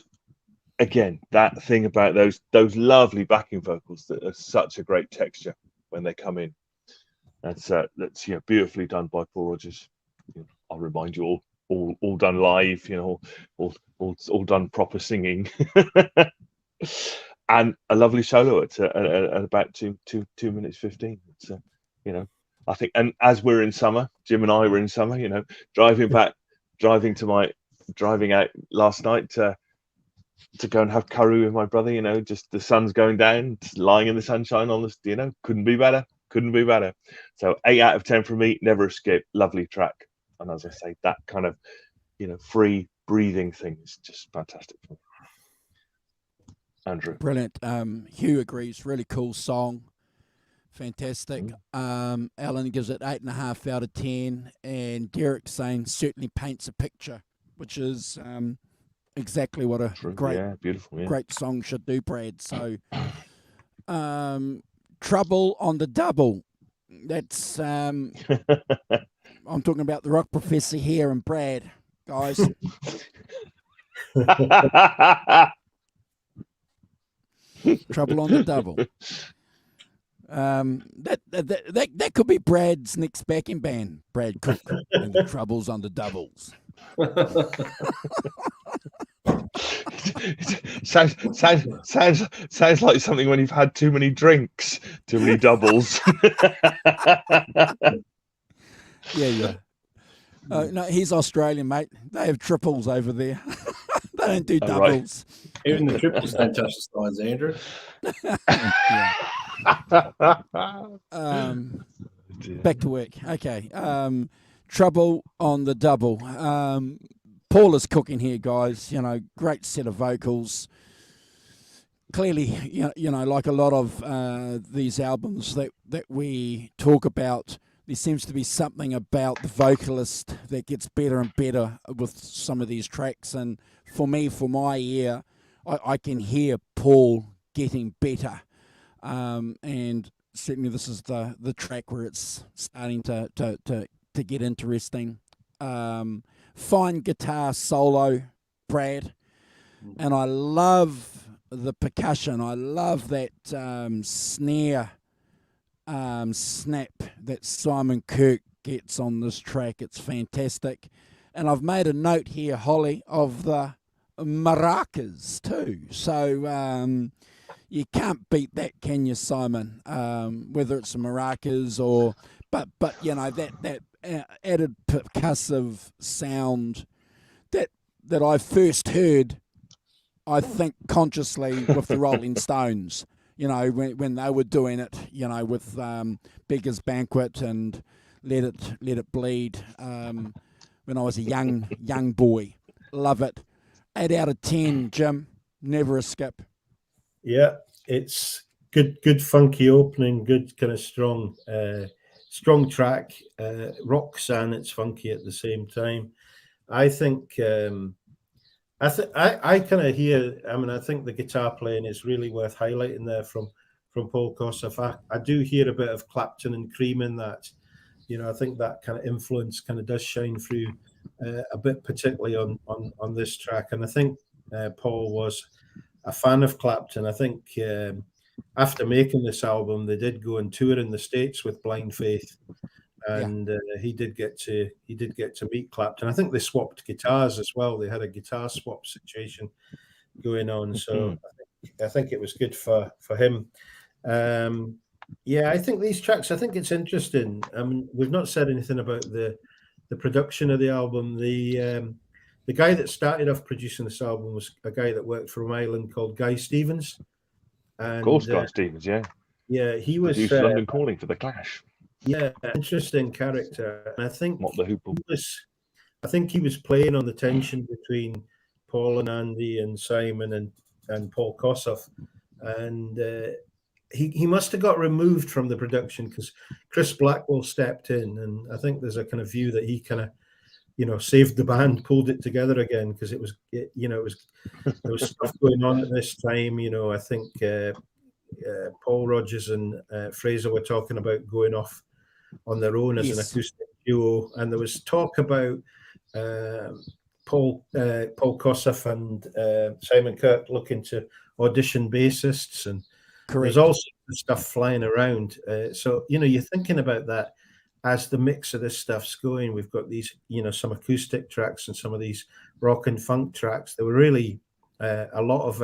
again, that thing about those lovely backing vocals that are such a great texture when they come in. That's beautifully done by Paul Rodgers. I'll remind you all done live. All done proper singing. And a lovely solo at about 2 minutes 15. It's I think, and as we're in summer, Jim and I were in summer. Driving out last night to go and have curry with my brother. Just the sun's going down, lying in the sunshine on this. Couldn't be better. So 8 out of 10 from me. Never skip. Lovely track. And as I say, that kind of free breathing thing is just fantastic for me. Andrew. Brilliant. Hugh agrees. Really cool song. Fantastic. Alan gives it 8.5 out of 10. And Derek's saying certainly paints a picture, which is exactly what a great song should do, Brad. So Trouble on the Double. That's I'm talking about the rock professor here and Brad, guys. Trouble on the Double. That could be Brad's next backing band, Brad Cook and the Troubles on the Doubles. sounds like something when you've had too many drinks, too many doubles. Yeah. No, he's Australian, mate. They have triples over there. They don't do doubles. Right. Even the triples don't touch the sides, Andrew. Yeah. Back to work. Okay. Trouble on the double. Paul is cooking here, guys. You know, great set of vocals. Clearly, you know, like a lot of these albums that we talk about, there seems to be something about the vocalist that gets better and better with some of these tracks. And for me, for my ear, I can hear Paul getting better. And certainly this is the track where it's starting to get interesting. Fine guitar solo, Brad. And I love the percussion. I love that snare snap that Simon Kirk gets on this track. It's fantastic. And I've made a note here, Holly, of the maracas too. So you can't beat that, can you, Simon? Whether it's the maracas or, but you know, that added percussive sound that I first heard, I think consciously, with the Rolling Stones. You know, when they were doing it, you know, with Beggar's Banquet and Let It Bleed. When I was a young boy, love it. 8 out of 10, Jim. Never a skip. Yeah, it's good funky opening, good kind of strong track. Rocks and it's funky at the same time. I think I kind of hear. I mean, I think the guitar playing is really worth highlighting there from Paul Kossoff. I do hear a bit of Clapton and Cream in that. You know, I think that kind of influence kind of does shine through a bit, particularly on this track. And I think Paul was a fan of Clapton. I think after making this album, they did go and tour in the States with Blind Faith. And he did get to meet Clapton. I think they swapped guitars as well. They had a guitar swap situation going on. So I think it was good for him. I think these tracks. I think it's interesting. I mean, we've not said anything about the production of the album. The guy that started off producing this album was a guy that worked from Ireland called Guy Stevens. And, of course, Guy Stevens. Yeah, he was London Calling for the Clash. Yeah, interesting character, and I think Not the Hoople. I think he was playing on the tension between Paul and Andy and Simon and Paul Kossoff, and he must have got removed from the production because Chris Blackwell stepped in, and I think there's a kind of view that he kind of saved the band, pulled it together again because there was stuff going on at this time. I think Paul Rodgers and Fraser were talking about going off on their own as an acoustic duo, and there was talk about Paul Kossoff and Simon Kirk looking to audition bassists, and there's all sorts of stuff flying around. So you're thinking about that as the mix of this stuff's going. We've got these, some acoustic tracks and some of these rock and funk tracks. There were really a lot of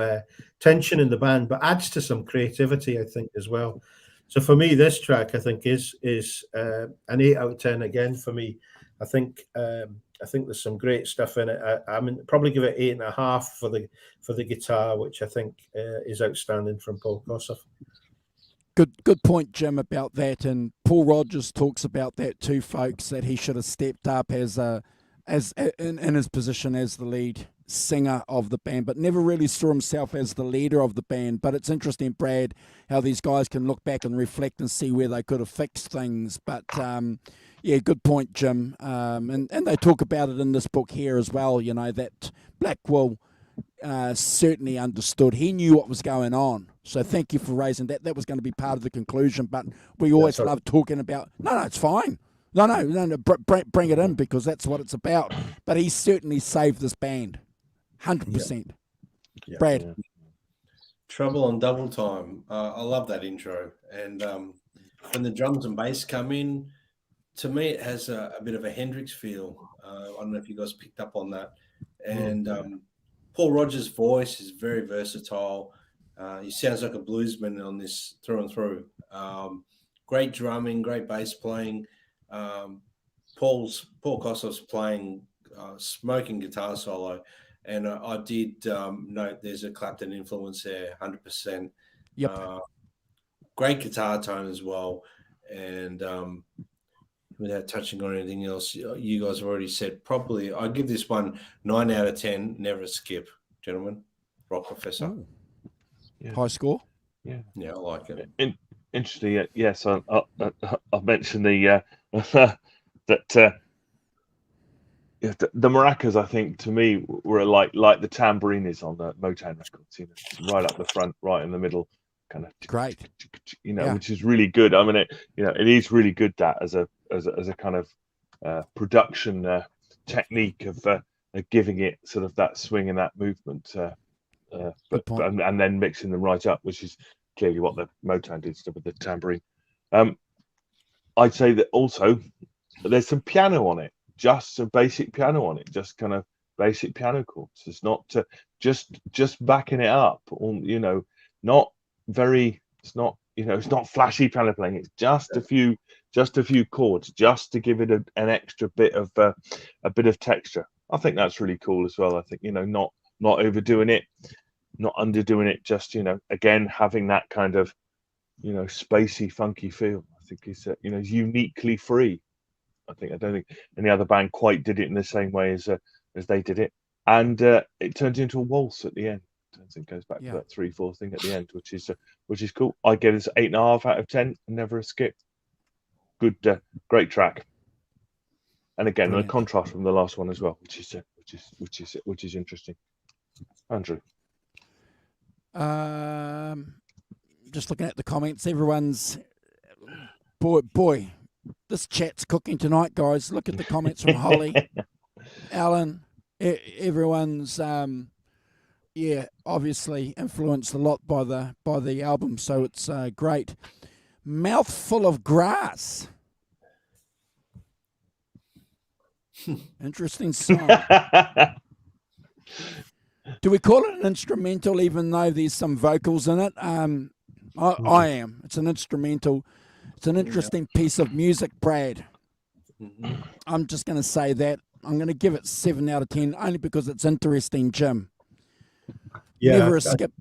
tension in the band, but adds to some creativity, I think, as well. So for me, this track, I think, is an 8 out of 10 again for me. I think there's some great stuff in it. I mean, probably give it 8.5 for the guitar, which I think is outstanding from Paul Kossoff. Good point, Jim, about that. And Paul Rodgers talks about that too, folks, that he should have stepped up as in his position as the lead singer of the band, but never really saw himself as the leader of the band. But it's interesting, Brad, how these guys can look back and reflect and see where they could have fixed things. But good point, Jim. And they talk about it in this book here as well, that Blackwell certainly understood. He knew what was going on. So thank you for raising that. That was going to be part of the conclusion, but we always love talking about, no, it's fine. No, bring it in because that's what it's about. But he certainly saved this band. 100%. Yeah. Brad. Trouble on Double Time. I love that intro. And when the drums and bass come in, to me, it has a bit of a Hendrix feel. I don't know if you guys picked up on that. And Paul Rodgers' voice is very versatile. He sounds like a bluesman on this through and through. Great drumming, great bass playing. Paul Kossoff's playing smoking guitar solo. And I did note there's a Clapton influence there, 100%. Yep. Great guitar tone as well. And without touching on anything else, you guys have already said properly. I give this one 9 out of 10. Never skip, gentlemen. Rock Professor. Ooh. Yeah. High score. Yeah, Yeah, I like it. Interesting. Yes, I mentioned the that the maracas. I think to me were like the tambourine is on the Motown records. You know, it's right up the front, right in the middle, kind of Great. You know, Yeah. which is really good. I mean, it is really good that as a kind of production technique of giving it sort of that swing and that movement. Good point. And then mixing them right up, which is clearly what the Motown did with the tambourine. I'd say that also there's some piano on it, just some basic piano on it, just kind of basic piano chords. It's not just backing it up, or not very. It's not it's not flashy piano playing. It's just a few chords, just to give it an extra bit of a bit of texture. I think that's really cool as well. I think not overdoing it, not underdoing it, just again having that kind of spacey, funky feel. I think it's uniquely free. I don't think any other band quite did it in the same way as they did it, and it turns into a waltz at the end. It goes back to that 3/4 thing at the end, which is cool. I give it 8.5 out of 10. Never a skip. Good, great track, and again a contrast from the last one as well, which is interesting. Andrew. Just looking at the comments, everyone's boy. This chat's cooking tonight, guys. Look at the comments from Holly, Alan. Everyone's obviously influenced a lot by the album, so it's great. Mouthful of Grass. Interesting song. Do we call it an instrumental, even though there's some vocals in it? I am. It's an instrumental. It's an interesting piece of music, Brad. I'm just going to say that. I'm going to give it 7 out of 10, only because it's interesting, Jim. Yeah, Never a skip.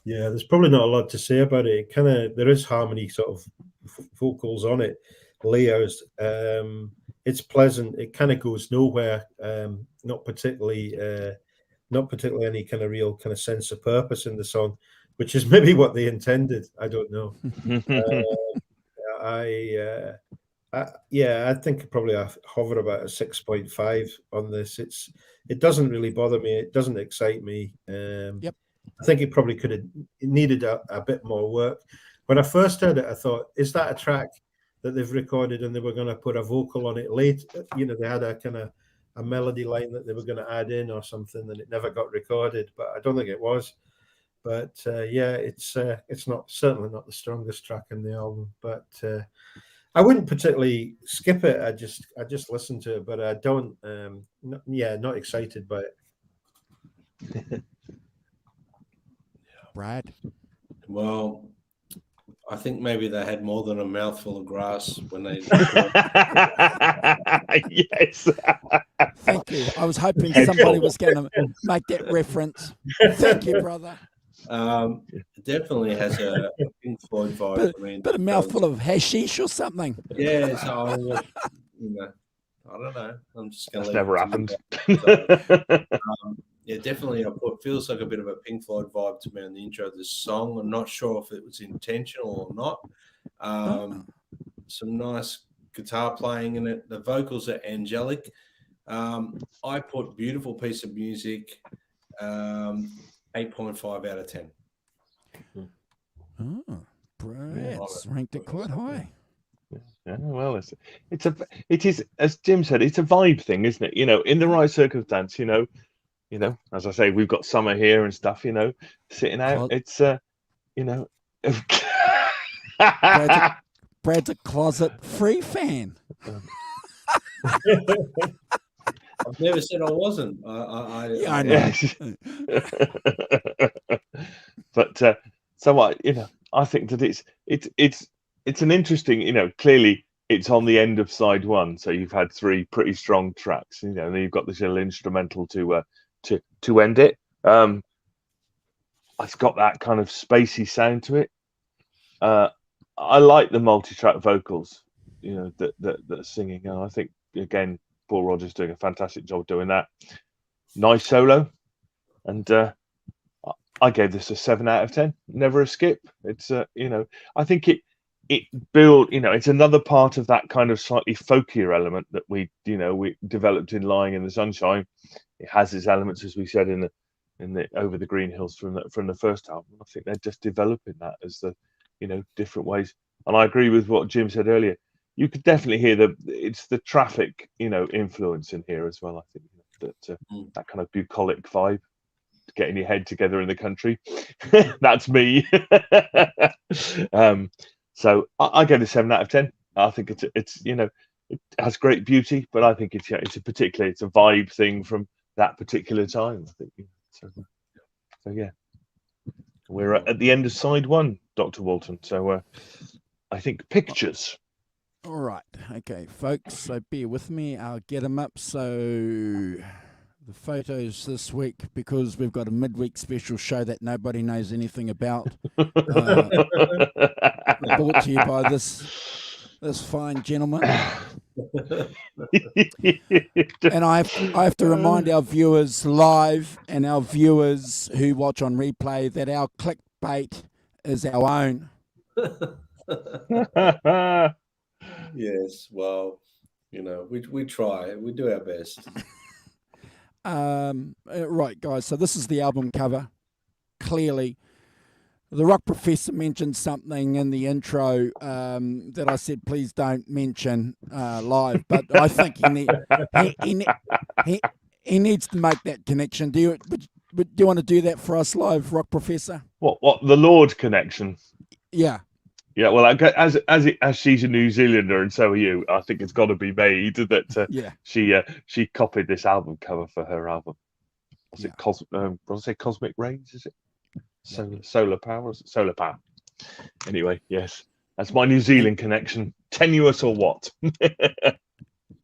Yeah, there's probably not a lot to say about it. There is harmony sort of vocals on it, layers. It's pleasant. It kind of goes nowhere. Not particularly any kind of real kind of sense of purpose in the song, which is maybe what they intended. I don't know. I think probably I hover about a 6.5 on this. It doesn't really bother me. It doesn't excite me. Yep. I think it probably it needed a bit more work. When I first heard it, I thought, is that a track that they've recorded and they were going to put a vocal on it late? They had a kind of a melody line that they were going to add in or something, and it never got recorded. But I don't think it was. But it's not certainly not the strongest track in the album. But I wouldn't particularly skip it. I just listen to it, but I don't. Not excited by it. Brad. Well, I think maybe they had more than a mouthful of grass when they. Yes. Thank you. I was hoping somebody was going to make that reference. Thank you, brother. It definitely has a Pink Floyd vibe. But a mouthful of hashish or something. Yeah, so I don't know. I'm just going to. Never happened. Yeah, definitely. Feels like a bit of a Pink Floyd vibe to me on the intro of this song. I'm not sure if it was intentional or not. Some nice guitar playing in it. The vocals are angelic. I put beautiful piece of music. 8.5 out of 10. Oh, Brad's ranked it quite high. Yeah, well, it is, as Jim said, it's a vibe thing, isn't it? In the right circumstance, as I say, we've got summer here and stuff, sitting out. It's, Brad's a closet free fan. I've never said I wasn't. I know. But so what? I think that it's an interesting. Clearly, it's on the end of side one, so you've had 3 pretty strong tracks. And then you've got this little instrumental to end it. It's got that kind of spacey sound to it. I like the multi-track vocals, that are singing. And I think again, Paul Rodgers doing a fantastic job doing that. Nice solo, and I gave this a 7 out of 10. Never a skip. It's I think it built. It's another part of that kind of slightly folkier element that we developed in Lying in the Sunshine. It has its elements, as we said, in the Over the Green Hills from the first album. I think they're just developing that as the different ways. And I agree with what Jim said earlier. You could definitely hear it's the traffic influence in here as well. I think that kind of bucolic vibe, getting your head together in the country. That's me. So I gave it a 7 out of 10. I think it's it has great beauty, but I think it's a vibe thing from that particular time. I think so yeah. We're at the end of side 1, Dr. Walton. So I think pictures. All right. Okay, folks. So bear with me. I'll get them up. So the photos this week, because we've got a midweek special show that nobody knows anything about. Brought to you by this fine gentleman. And I have to remind our viewers live and our viewers who watch on replay that our clickbait is our own. Yes, well, we try. We do our best. Right, guys. So this is the album cover. Clearly, the Rock Professor mentioned something in the intro that I said please don't mention live, but I think he needs to make that connection. Do you want to do that for us live, Rock Professor? What the Lord connection? Yeah. Yeah, well, as she's a New Zealander and so are you, I think it's got to be made that she copied this album cover for her album. Was it Cosmic Rays? Is it Solar Power? Or Solar Power? Anyway, yes, that's my New Zealand connection. Tenuous or what?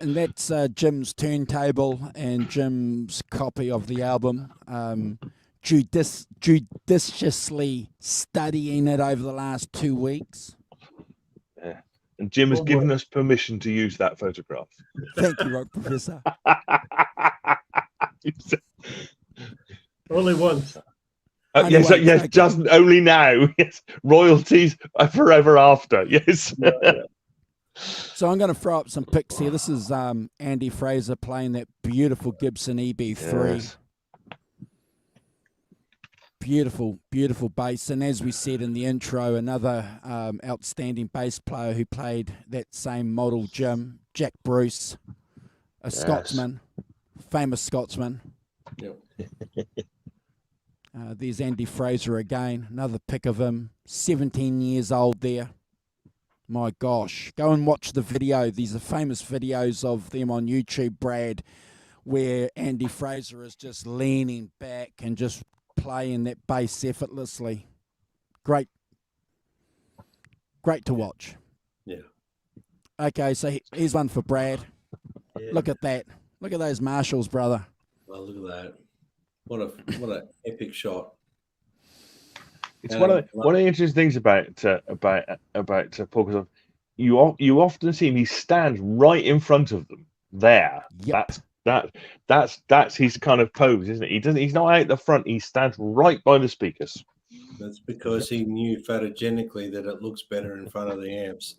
And that's Jim's turntable and Jim's copy of the album. Judiciously studying it over the last 2 weeks. Yeah. And Jim has given us permission to use that photograph. Thank you, Rock Professor. Only once. Yes, just only now. Yes, royalties are forever after. Yes. Yeah. So I'm going to throw up some pics here. This is Andy Fraser playing that beautiful Gibson EB3. Yes. Beautiful, beautiful bass. And as we said in the intro, another outstanding bass player who played that same model, Jim, Jack Bruce, a Scotsman, famous Scotsman. Yep. There's Andy Fraser again, another pic of him, 17 years old there. My gosh, go and watch the video. These are famous videos of them on YouTube, Brad, where Andy Fraser is just leaning back and just playing that bass effortlessly. Great to watch. Yeah. Okay, so here's one for Brad. Yeah. Look at that. Look at those Marshalls, brother. Oh, look at that. What an epic shot. It's one of the interesting things about Paul, because you often see him. He stands right in front of them. There, yep. That's his kind of pose, isn't it? He's not out the front. He stands right by the speakers. That's because he knew photogenically that it looks better in front of the amps.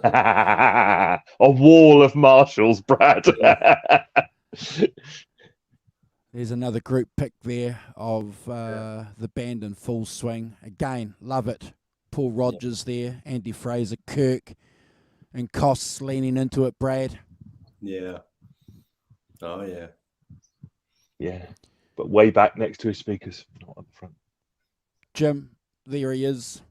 A wall of Marshalls, Brad. There's another group pic there of the band in full swing. Again, love it. Paul Rodgers there, Andy Fraser, Kirk, and Koss leaning into it, Brad. Yeah. Oh, yeah. Yeah. But way back next to his speakers, not at the front. Jim, there he is.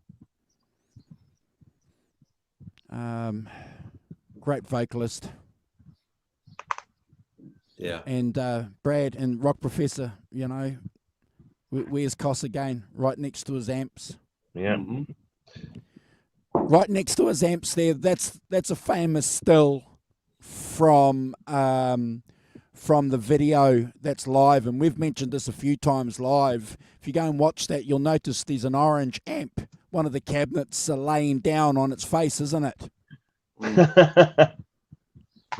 Great vocalist. Yeah. And Brad and Rock Professor, where's Koss again? Right next to his amps. Yeah. Mm-hmm. Right next to his amps there. That's a famous still from the video that's live, and we've mentioned this a few times live. If you go and watch that, you'll notice there's an orange amp one of the cabinets laying down on its face, isn't it?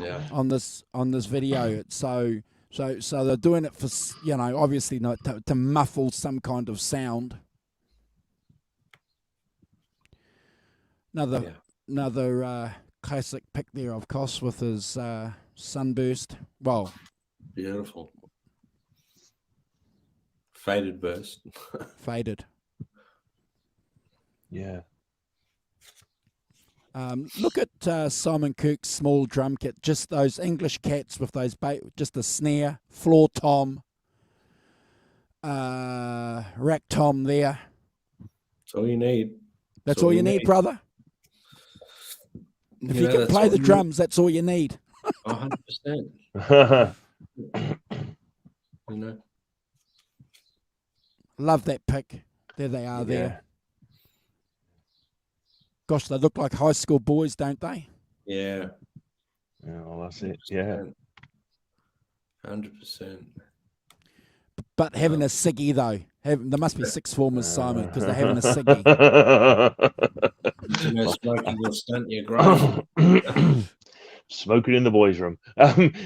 Yeah. On this video, it's so they're doing it for, you know, obviously not to muffle some kind of sound. Another classic pick there, of course, with his sunburst. Well, Beautiful. Faded burst. faded. Yeah. Look at Simon Kirk's small drum kit. Just those English cats with those just a snare, floor tom, rack tom there. That's all you need. That's all you need, brother. If you can play the drums, that's all you need. 100%. You know. Love that pick. There they are there. Yeah. Gosh, they look like high school boys, don't they? Yeah. Yeah, well, that's it. Yeah. 100%. But having a ciggy, though. There must be sixth formers, Simon, because they're having a ciggy. You know, smoking will stunt your growth. Smoking in the boys' room.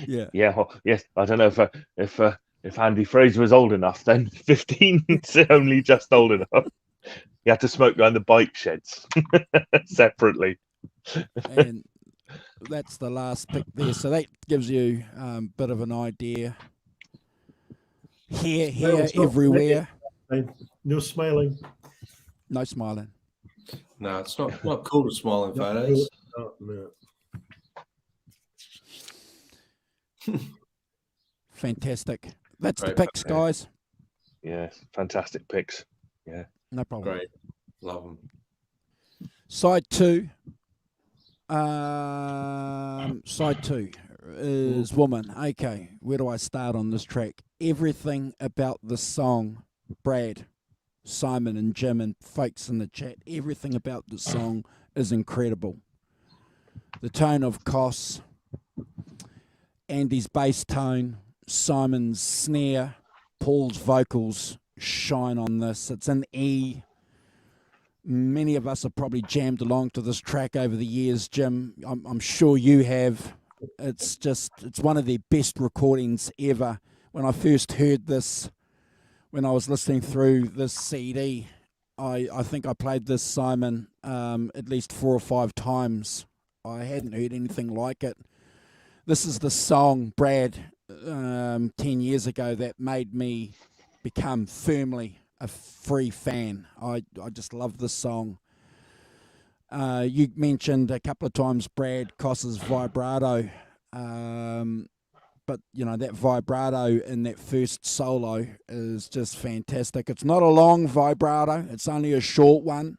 Yeah. Yeah. Well, yes. I don't know if Andy Fraser was old enough then. 15's only just old enough. You had to smoke around the bike sheds separately. And that's the last pick there. So that gives you a bit of an idea. Hair everywhere. No smiling. No smiling. No, it's not cool to smile in photos. No. Fantastic. That's Great the picks, pick. guys. Yes. Fantastic picks. Yeah. No problem. Great. Love them. Side two. Side two is Woman. Okay, where do I start on this track? Everything about the song, Brad, Simon and Jim and folks in the chat, everything about the song is incredible. The tone of Koss, Andy's bass tone, Simon's snare, Paul's vocals shine on this. It's an E. Many of us have probably jammed along to this track over the years, Jim. I'm sure you have. It's one of their best recordings ever. When I first heard this, when I was listening through this CD, I think I played this Simon at least 4 or 5 times. I hadn't heard anything like it. This is the song, Brad, 10 years ago that made me become firmly a Free fan. I just love this song. You mentioned a couple of times Brad Koss's vibrato, but you know that vibrato in that first solo is just fantastic. It's not a long vibrato; it's only a short one.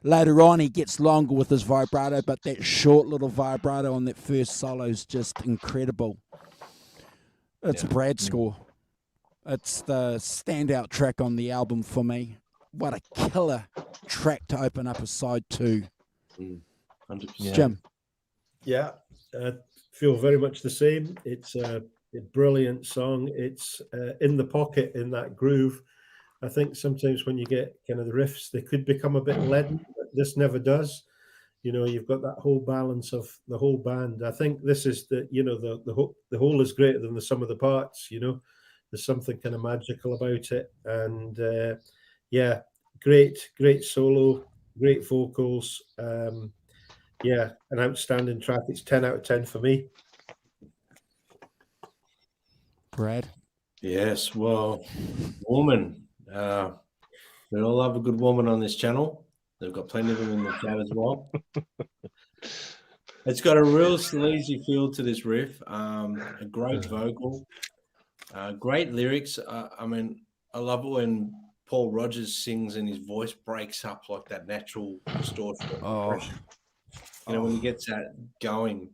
Later on, he gets longer with his vibrato, but that short little vibrato on that first solo is just incredible. It's Brad's score. It's the standout track on the album for me. What a killer track to open up a side two. 100%. Jim. Yeah, I feel very much the same. It's a brilliant song. It's in the pocket in that groove. I think sometimes when you get kind of the riffs, they could become a bit leaden, but this never does. You know, you've got that whole balance of the whole band. I think this is the whole is greater than the sum of the parts, you know. There's something kind of magical about it. And great solo, great vocals. An outstanding track. It's 10 out of 10 for me. Brad. Yes, well, Woman. We all love a good woman on this channel. They've got plenty of them in the chat as well. It's got a real sleazy feel to this riff. A great vocal. Great lyrics. I mean, I love it when Paul Rogers sings and his voice breaks up like that natural distortion. You know, when he gets that going,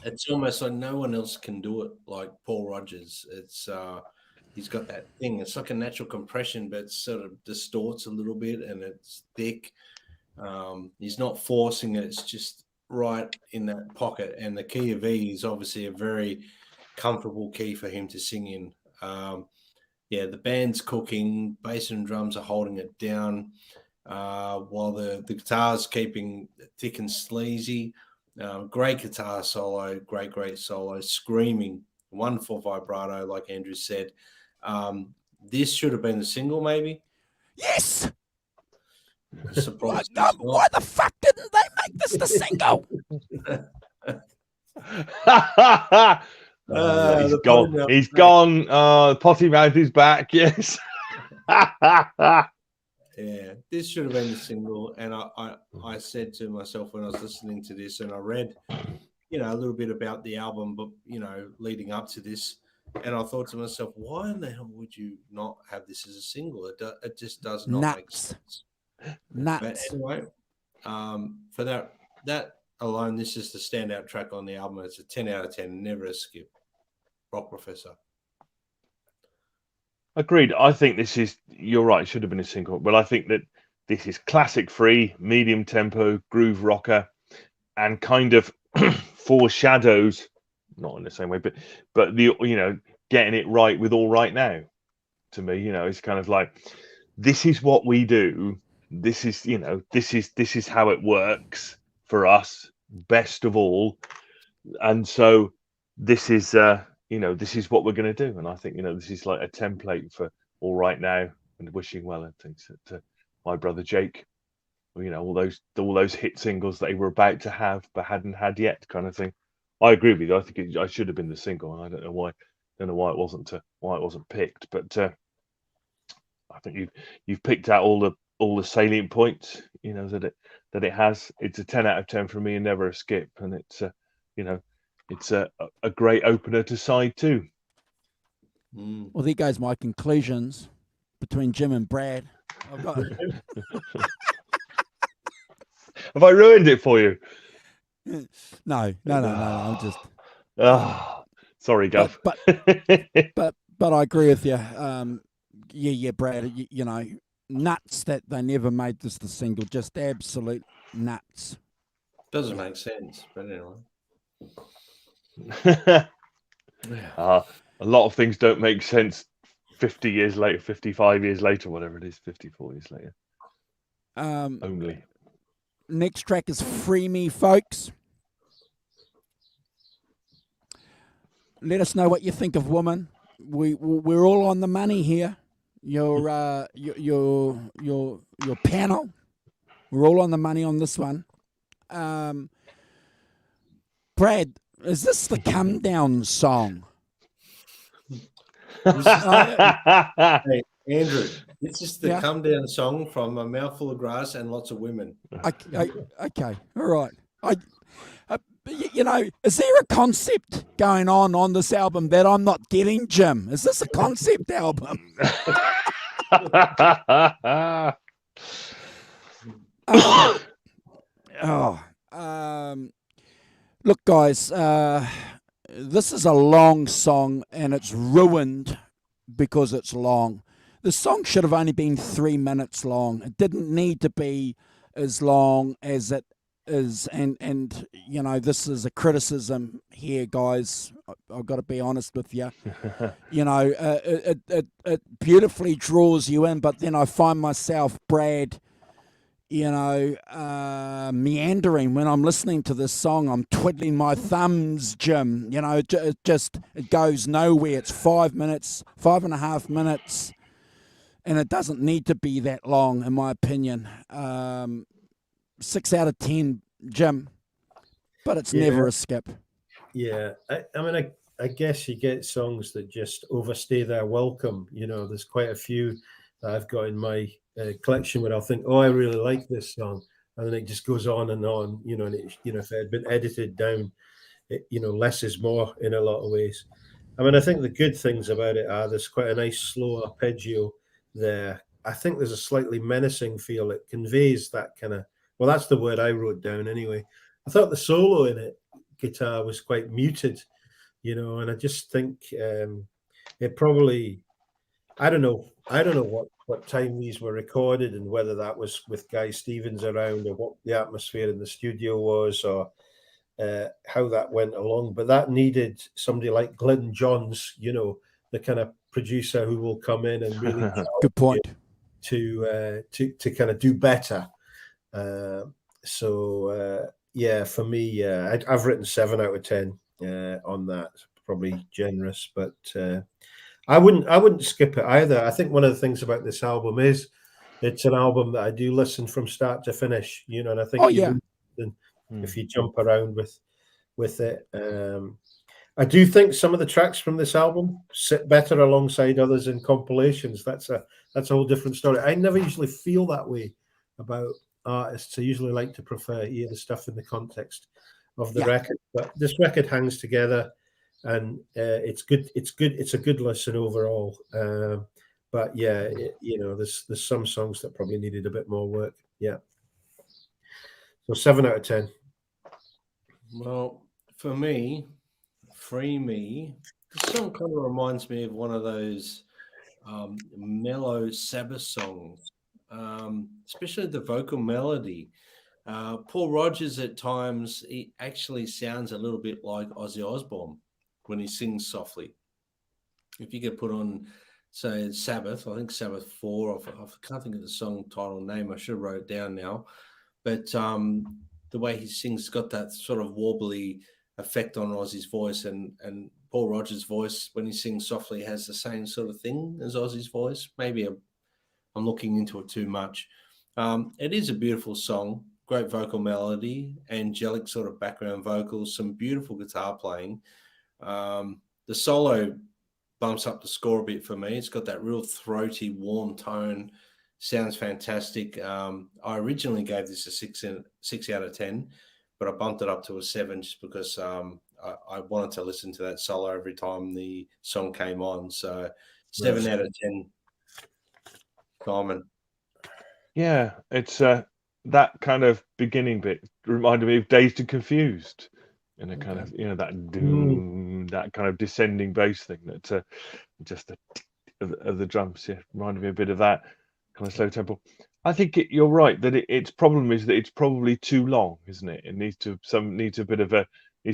it's almost like no one else can do it like Paul Rogers. It's he's got that thing. It's like a natural compression, but it sort of distorts a little bit and it's thick. He's not forcing it. It's just right in that pocket. And the key of E is obviously a very comfortable key for him to sing in. The band's cooking, bass and drums are holding it down. while the guitar's keeping thick and sleazy. Great guitar solo, great solo, screaming, wonderful vibrato, like Andrew said. This should have been the single, maybe. Yes. Surprised Why the fuck didn't they make this the single? He's gone. He's gone. Potty mouth is back. Yes. Yeah, this should have been the single. And I said to myself when I was listening to this, and I read, a little bit about the album, but leading up to this, and I thought to myself, why in the hell would you not have this as a single? It just does not make sense. Nuts. But anyway, for that alone, this is the standout track on the album. It's a 10 out of 10. Never a skip. Rock Professor. Agreed. I think this is, you're right, it should have been a single, but I think that this is classic free, medium tempo, groove rocker, and kind of foreshadows, not in the same way, but the, getting it right with All Right Now. To me, it's kind of like, this is what we do. This is, this is how it works for us, best of all. And so this is, this is what we're going to do. And I think, this is like a template for All Right Now and Wishing Well and things to My Brother Jake, all those hit singles that they were about to have but hadn't had yet, kind of thing. I agree with you. I think I should have been the single, and I don't know why it wasn't picked. But I think you've picked out all the salient points, that it has. It's a 10 out of 10 for me, and never a skip. And it's it's a great opener to side 2. Well, there goes my conclusions between Jim and Brad. I've got... Have I ruined it for you? No. I'm just. Sorry, Gav. But I agree with you. Yeah, Brad. Nuts that they never made this the single. Just absolute nuts. Doesn't make sense, but anyway. A lot of things don't make sense 50 years later, 55 years later, whatever it is, 54 years later. Only. Next track is Free Me, folks. Let us know what you think of Woman. We're all on the money here. Your panel. We're all on the money on this one. Brad, is this the Come Down song? Hey, Andrew, this is the Come Down song from A Mouthful of Grass and Lots of Women. Okay, all right. Is there a concept going on this album that I'm not getting, Jim? Is this a concept album? Look, guys, this is a long song, and it's ruined because it's long. The song should have only been 3 minutes long. It didn't need to be as long as it is, and this is a criticism here, guys. I've got to be honest with you. It beautifully draws you in, but then I find myself, Brad, meandering when I'm listening to this song. I'm twiddling my thumbs, Jim. It goes nowhere. It's 5 minutes, 5.5 minutes, and it doesn't need to be that long, in my opinion. 6 out of 10, Jim, but it's never a skip. Yeah, I guess you get songs that just overstay their welcome. There's quite a few that I've got in my collection where I'll think, I really like this song, and then it just goes on, and and it, if it had been edited down, less is more in a lot of ways. I think the good things about it are there's quite a nice slow arpeggio there. I think there's a slightly menacing feel. It conveys that kind of, well, that's the word I wrote down anyway. I thought the solo in it, guitar, was quite muted, and I just think it probably, I don't know what time these were recorded and whether that was with Guy Stevens around or what the atmosphere in the studio was or how that went along. But that needed somebody like Glyn Johns, the kind of producer who will come in and really good point. to kind of do better. Yeah, for me, I've written 7 out of 10 on that. Probably generous, but I wouldn't skip it either. I think one of the things about this album is it's an album that I do listen from start to finish. You know, and I think if you jump around with it. I do think some of the tracks from this album sit better alongside others in compilations. That's a whole different story. I never usually feel that way about artists. I usually like to prefer hear the stuff in the context of the record. But this record hangs together, and it's good. It's good. It's a good listen overall. But yeah, there's some songs that probably needed a bit more work. Yeah. So 7 out of 10. Well, for me, Free Me, the song kind of reminds me of one of those mellow Sabbath songs, especially the vocal melody. Paul Rodgers at times, he actually sounds a little bit like Ozzy Osbourne when he sings softly. If you could put on, say, Sabbath, I think Sabbath 4, I can't think of the song title name, I should have wrote it down now, but the way he sings, got that sort of warbly effect on Ozzy's voice, and Paul Rodgers' voice when he sings softly has the same sort of thing as Ozzy's voice. Maybe I'm looking into it too much. It is a beautiful song, great vocal melody, angelic sort of background vocals, some beautiful guitar playing. The solo bumps up the score a bit for me. It's got that real throaty, warm tone. Sounds fantastic. I originally gave this a 6 out of 10, but I bumped it up to a 7 just because I wanted to listen to that solo every time the song came on. So 7 out of 10. Simon. Yeah, it's that kind of beginning bit reminded me of Dazed and Confused, and a kind of that kind of descending bass thing that just of the drums. Yeah, reminded me a bit of that kind of slow tempo. I think you're right that its problem is that it's probably too long, isn't it? It needs to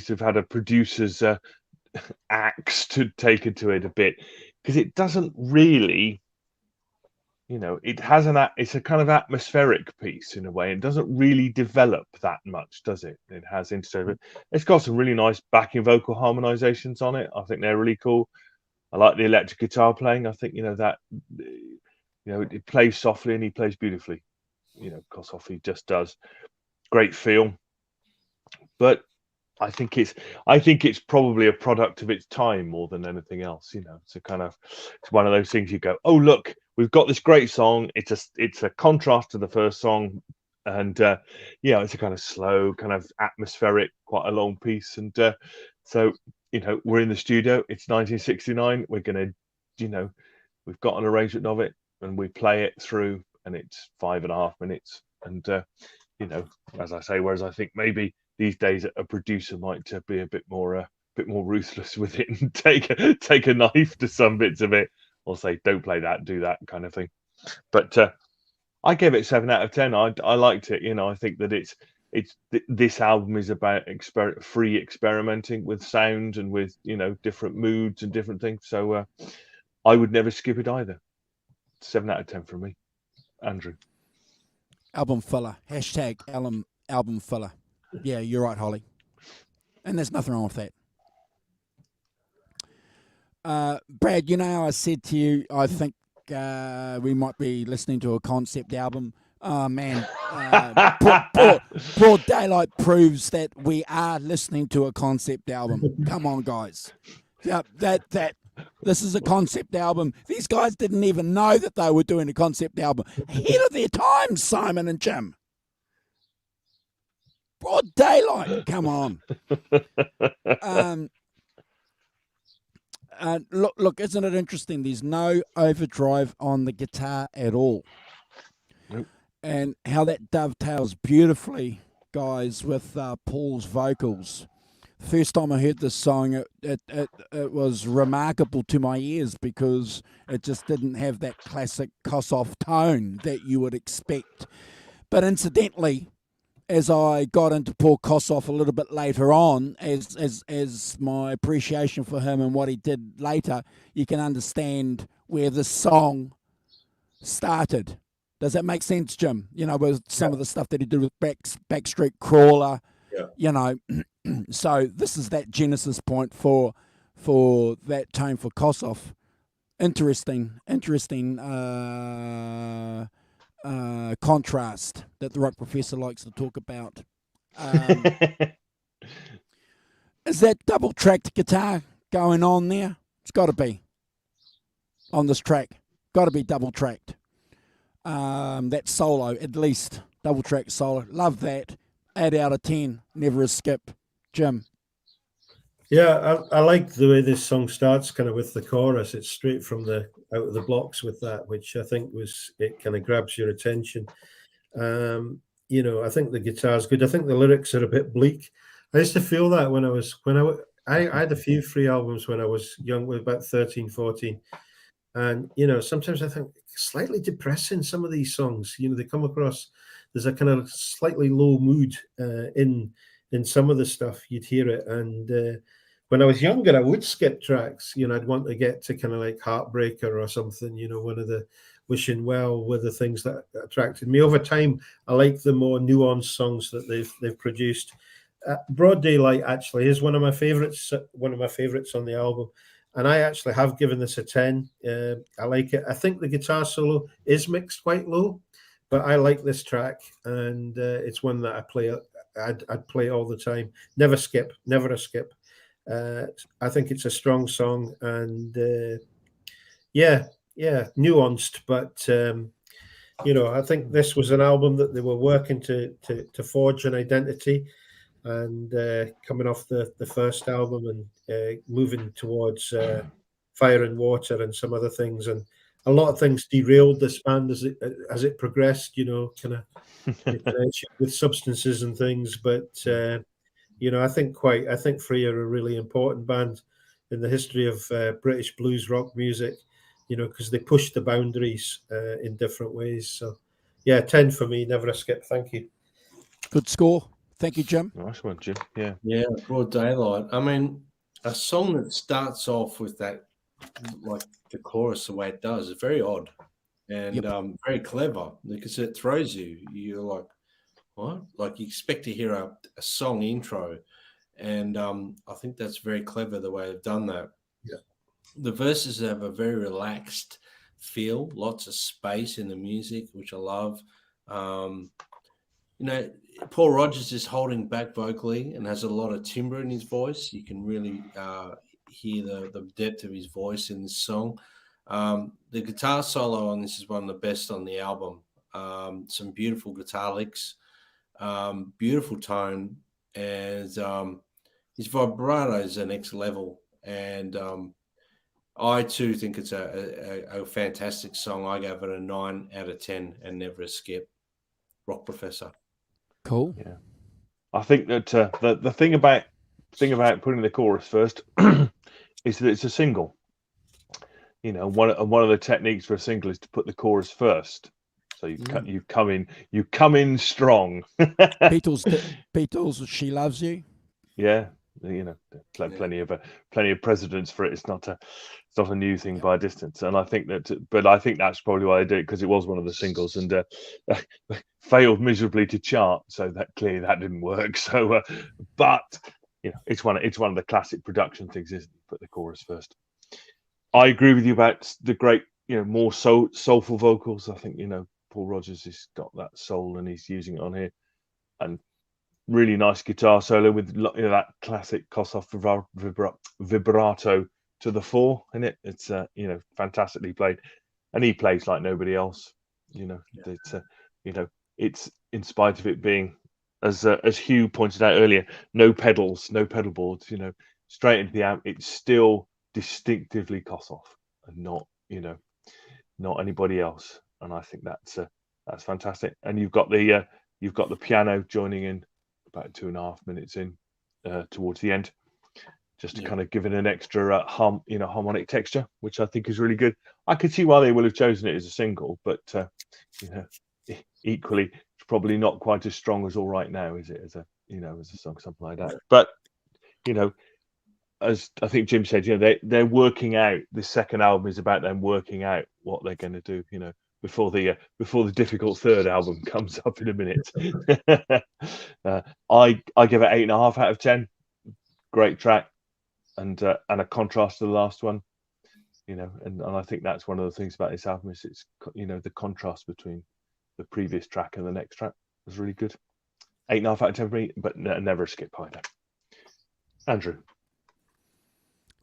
have had a producer's axe to take into it a bit, because it doesn't really, it's a kind of atmospheric piece in a way. It doesn't really develop that much, does it? It has instead of it. It's got some really nice backing vocal harmonizations on it. I think they're really cool. I like the electric guitar playing. I think it plays softly and he plays beautifully. Kossoff just does. Great feel. But I think it's probably a product of its time more than anything else. It's one of those things you go, oh look, we've got this great song. It's a contrast to the first song, and it's a kind of slow, kind of atmospheric, quite a long piece. And so we're in the studio. It's 1969. We're gonna, we've got an arrangement of it, and we play it through, and it's 5.5 minutes. And as I say, whereas I think maybe these days a producer might be a bit more ruthless with it and take a knife to some bits of it, or say don't play that, do that kind of thing. But I gave it 7 out of 10. I liked it. I think that this album is about free experimenting with sound and with different moods and different things. So I would never skip it either. 7 out of 10 from me. Andrew. Album filler. Hashtag album filler. Yeah, you're right, Holly. And there's nothing wrong with that. Brad, I said to you, I think we might be listening to a concept album. Oh, man. Broad Daylight proves that we are listening to a concept album. Come on, guys. Yeah, this is a concept album. These guys didn't even know that they were doing a concept album. Ahead of their time, Simon and Jim. Broad daylight. Come on. Look, isn't it interesting? There's no overdrive on the guitar at all. Nope. And how that dovetails beautifully, guys, with Paul's vocals. First time I heard this song, it was remarkable to my ears because it just didn't have that classic Kossoff tone that you would expect. But incidentally, as I got into Paul Kossoff a little bit later on, as my appreciation for him and what he did later, you can understand where this song started. Does that make sense, Jim? You know, with some of the stuff that he did with Backstreet Crawler. Yeah. You know, so this is that genesis point for that tone for Kossoff. Interesting contrast that the rock professor likes to talk about. Is that double tracked guitar going on there? It's got to be on this track. Got to be double tracked. That solo, at least double track solo. Love that. 8 out of 10. Never a skip. Jim. Yeah, I like the way this song starts, kind of with the chorus. It's straight from the out of the blocks with that, which I think it kind of grabs your attention. You know, I think the guitar's good. I think the lyrics are a bit bleak. I used to feel that I had a few free albums when I was young, with about 13, 14. And, you know, sometimes I think slightly depressing, some of these songs. You know, they come across, there's a kind of slightly low mood in some of the stuff. You'd hear it. And when I was younger, I would skip tracks. You know, I'd want to get to kind of like Heartbreaker or something, you know, one of the Wishing Well were the things that attracted me. Over time, I like the more nuanced songs that they've produced. Broad Daylight actually is one of my favorites on the album. And I actually have given this a 10. I like it. I think the guitar solo is mixed quite low, but I like this track, and it's one that I play. I'd play all the time. Never a skip. I think it's a strong song, and nuanced. But you know, I think this was an album that they were working to forge an identity, and coming off the first album and moving towards Fire and Water and some other things, and a lot of things derailed this band as it progressed. You know, kind of with substances and things, but. You know, I think Free are a really important band in the history of British blues rock music, you know, because they pushed the boundaries in different ways. So, yeah, 10 for me, never a skip. Thank you. Good score. Thank you, Jim. Nice one, Jim. Yeah. Yeah, Broad Daylight. I mean, a song that starts off with that, like the chorus, the way it does, is very odd and very clever, because it throws you. You're like, what? Like, you expect to hear a song intro, and I think that's very clever the way they've done that. Yeah, the verses have a very relaxed feel, lots of space in the music, which I love. You know, Paul Rodgers is holding back vocally and has a lot of timbre in his voice. You can really hear the depth of his voice in this song. The guitar solo on this is one of the best on the album. Some beautiful guitar licks. Beautiful tone, and his vibrato is the next level. And I too think it's a fantastic song. I gave it a 9 out of 10 and never a skip. Rock Professor. Cool. Yeah, I think that the thing about putting the chorus first is that it's a single. You know, one of the techniques for a single is to put the chorus first. So you come in strong. Beatles, She Loves You. Yeah, you know, plenty of precedents for it. It's not a new thing by a distance. And I think that's probably why I did it, because it was one of the singles and failed miserably to chart. So that clearly that didn't work. So, but you know, it's one of the classic production things, isn't it? Put the chorus first. I agree with you about the great, you know, more soulful vocals. I think, you know, Paul Rodgers has got that soul and he's using it on here, and really nice guitar solo with, you know, that classic Kossoff vibrato to the fore in it. It's you know, fantastically played, and he plays like nobody else. You know, it's you know, it's in spite of it being, as Hugh pointed out earlier, no pedals, no pedal boards. You know, straight into the amp. It's still distinctively Kossoff and not, you know, not anybody else. And I think that's fantastic. And you've got the piano joining in about 2.5 minutes in towards the end, just to kind of give it an extra harmonic texture, which I think is really good. I could see why they will have chosen it as a single, but you know, equally, it's probably not quite as strong as All Right Now, is it? As a song, something like that. But you know, as I think Jim said, you know, they're working out. The second album is about them working out what they're going to do. You know, before the difficult third album comes up in a minute. I give it 8.5 out of 10. Great track, and a contrast to the last one. And I think that's one of the things about this album is it's the contrast between the previous track and the next track was really good. 8.5 out of 10 for me, but never a skip either. Andrew.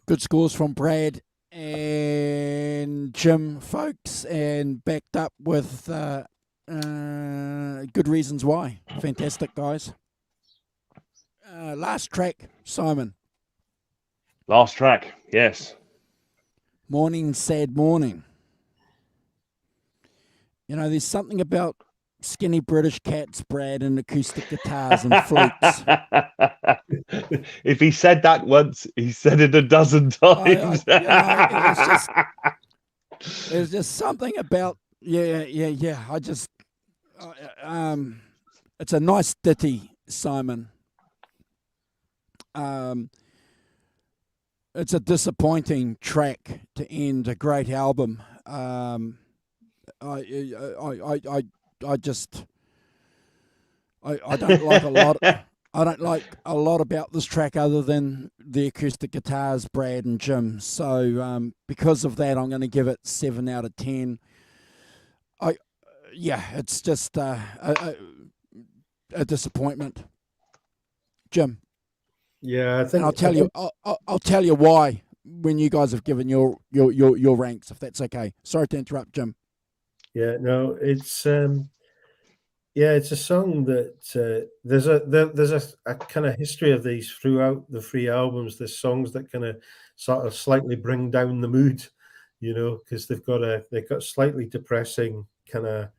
Good scores from Brad and Jim, folks, and backed up with good reasons why. Fantastic, guys. Last track, Simon. Last track, yes. Morning, Sad Morning. There's something about skinny British cats, Brad, and acoustic guitars and flutes. If he said that once, he said it a dozen times. There's just something about I just it's a nice ditty, Simon. It's a disappointing track to end a great album. I don't like a lot. I don't like a lot about this track other than the acoustic guitars, Brad and Jim. So because of that, I'm going to give it 7 out of 10. It's just a disappointment. Jim. Yeah, I think. And I'll tell you why when you guys have given your ranks, if that's okay. Sorry to interrupt, Jim. Yeah, no, it's it's a song that there's a kind of history of these throughout the 3 albums. There's songs that kind of sort of slightly bring down the mood, because they've got slightly depressing kind of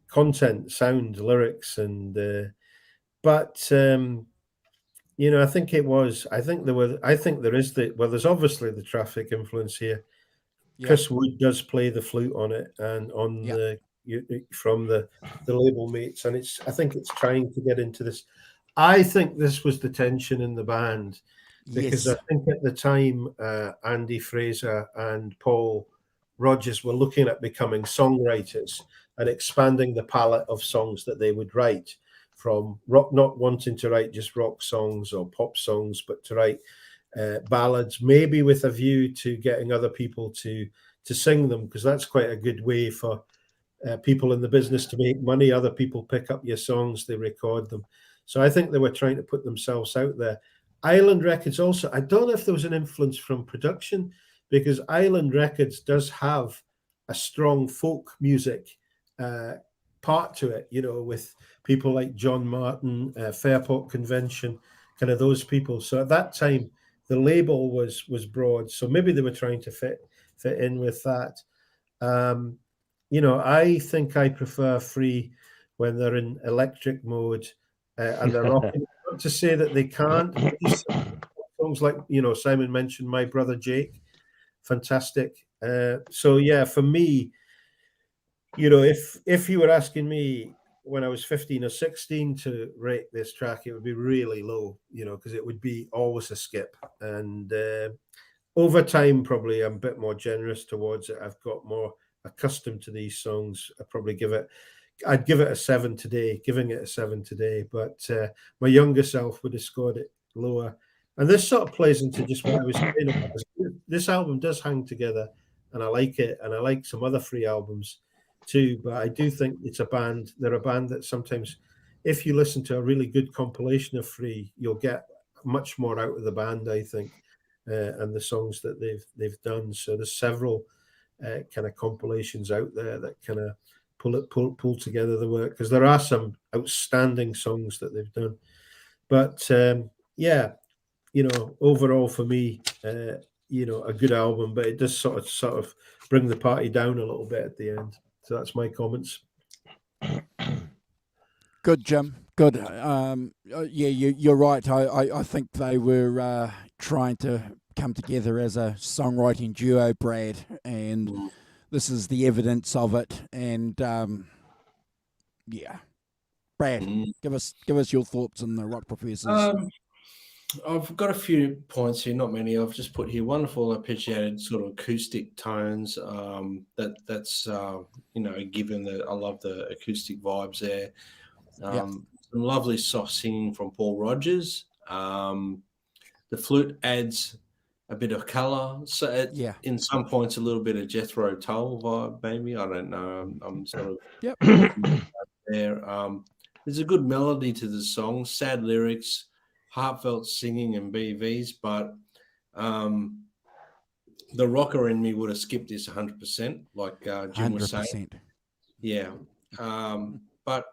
content, sound, lyrics, and but I think there's obviously the Traffic influence here. Yeah. Chris Wood does play the flute on it and on from the label mates, and I think it's trying to get into this. I think this was the tension in the band, because I think at the time Andy Fraser and Paul Rodgers were looking at becoming songwriters and expanding the palette of songs that they would write, from rock, not wanting to write just rock songs or pop songs, but to write ballads, maybe with a view to getting other people to sing them, because that's quite a good way for people in the business to make money. Other people pick up your songs, they record them. So I think they were trying to put themselves out there. Island Records also, I don't know if there was an influence from production, because Island Records does have a strong folk music part to it, with people like John Martin, Fairport Convention, kind of those people. So at that time, the label was broad, so maybe they were trying to fit in with that. I think I prefer Free when they're in electric mode and they're rocking. Not to say that they can't. Songs like Simon mentioned, My Brother Jake, fantastic. So yeah, for me, if you were asking me when I was 15 or 16 to rate this track, it would be really low, because it would be always a skip. And over time, probably I'm a bit more generous towards it. I've got more accustomed to these songs. I'd give it a 7 today, giving it a 7 today. But my younger self would have scored it lower. And this sort of plays into just what I was saying. This album does hang together, and I like it. And I like some other Free albums too, but I do think they're a band that sometimes, if you listen to a really good compilation of Free, you'll get much more out of the band, I think, and the songs that they've done. So there's several kind of compilations out there that kind of pull together the work, because there are some outstanding songs that they've done. But overall for me, a good album, but it does sort of bring the party down a little bit at the end. So that's my comments. Good, Jim. Good. You're right. I think they were trying to come together as a songwriting duo, Brad, and this is the evidence of it. And Brad, give us your thoughts on the Rock Professors. I've got a few points here, not many. I've just put here wonderful arpeggiated sort of acoustic tones. That's given that I love the acoustic vibes there. Yeah. Some lovely soft singing from Paul Rogers. The flute adds a bit of color. So Yeah. in some points, a little bit of Jethro Tull vibe, maybe. I don't know. I'm sort of Yep. there. There's a good melody to the song, sad lyrics, heartfelt singing and BVs, but the rocker in me would have skipped this 100%, like Jim was saying. 100%. Yeah. But,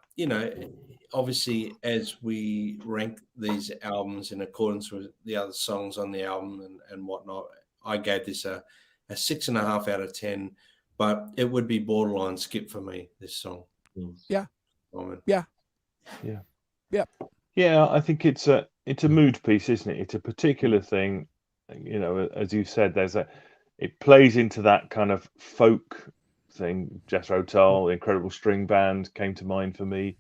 obviously, as we rank these albums in accordance with the other songs on the album and whatnot, I gave this a 6.5 out of 10, but it would be borderline skip for me, this song. Yeah. Yeah. Yep. Yeah, I think it's a mood piece, isn't it? It's a particular thing, as you said, it plays into that kind of folk thing. Jethro Tull, Incredible String Band came to mind for me.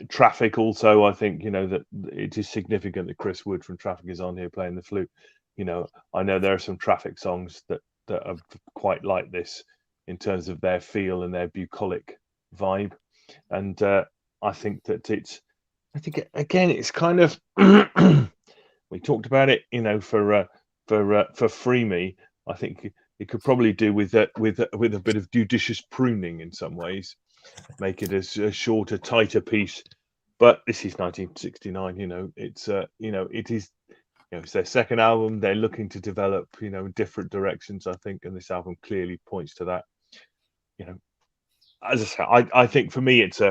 Traffic also, I think, that it is significant that Chris Wood from Traffic is on here playing the flute. I know there are some Traffic songs that are quite like this in terms of their feel and their bucolic vibe. And I think that it's kind of we talked about it, for Free Me. I think it could probably do with a bit of judicious pruning in some ways, make it a shorter, tighter piece. But this is 1969. It is. It's their second album. They're looking to develop, different directions, I think, and this album clearly points to that. As I say, I think for me, it's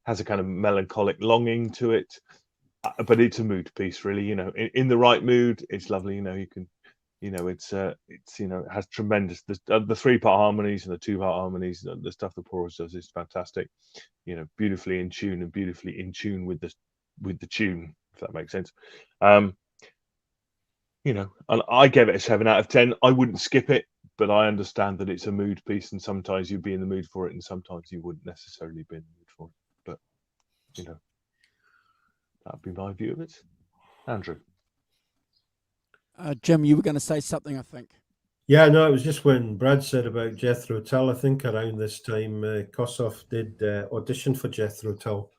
has a kind of melancholic longing to it, but it's a mood piece, really. In the right mood, it's lovely. You can, it has tremendous the 3-part harmonies and the 2-part harmonies. The stuff that Paul does is fantastic. Beautifully in tune and beautifully in tune with the tune, if that makes sense. And I gave it a 7 out of 10. I wouldn't skip it, but I understand that it's a mood piece, and sometimes you'd be in the mood for it, and sometimes you wouldn't necessarily be in the mood for it. But that'd be my view of it. Andrew, Jim, you were going to say something, I think. Yeah, no, it was just when Brad said about Jethro Tull. I think around this time, Kossoff did audition for Jethro Tull.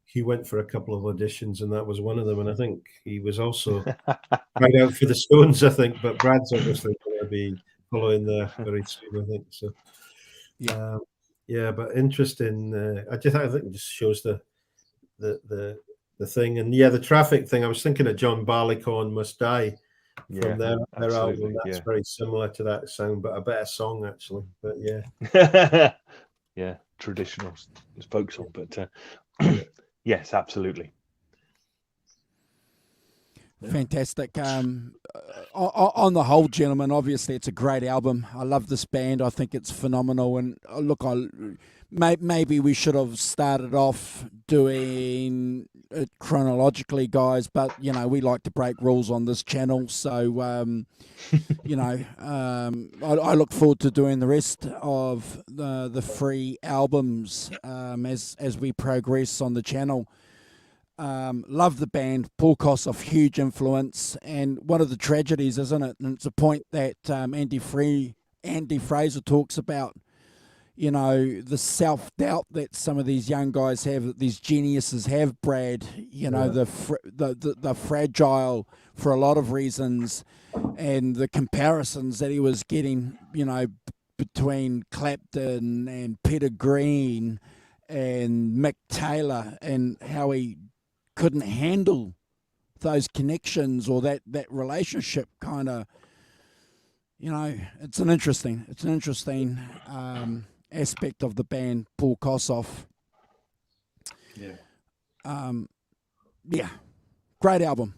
He went for a couple of auditions, and that was one of them. And I think he was also tried out for the Stones, I think. But Brad's obviously going to be following there very soon, I think. So, but interesting. I think it just shows the thing, and the Traffic thing. I was thinking of John Barleycorn Must Die from their album. That's very similar to that sound, but a better song actually. But traditional folk song, but yes, absolutely. Fantastic. On the whole, gentlemen, obviously it's a great album. I love this band. I think it's phenomenal. And look, maybe we should have started off doing it chronologically, guys. But we like to break rules on this channel, so I look forward to doing the rest of the free albums as we progress on the channel. Love the band. Paul Kossoff, huge influence, and one of the tragedies, isn't it? And it's a point that Andy Fraser talks about. The self-doubt that some of these young guys have, that these geniuses have, Brad. The fragile for a lot of reasons, and the comparisons that he was getting, between Clapton and Peter Green and Mick Taylor, and how he couldn't handle those connections or that relationship kind of, it's an interesting aspect of the band, Paul Kossoff. Great album.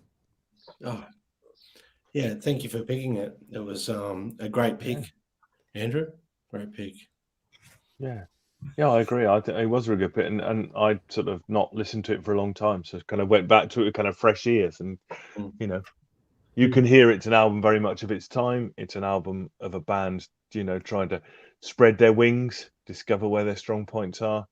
Thank you for picking it. It was a great pick, Andrew. Great pick. Yeah, I agree. It was a really good bit, and I sort of not listened to it for a long time, so kind of went back to it with kind of fresh ears, and you can hear it's an album very much of its time. It's an album of a band, trying to spread their wings, discover where their strong points are,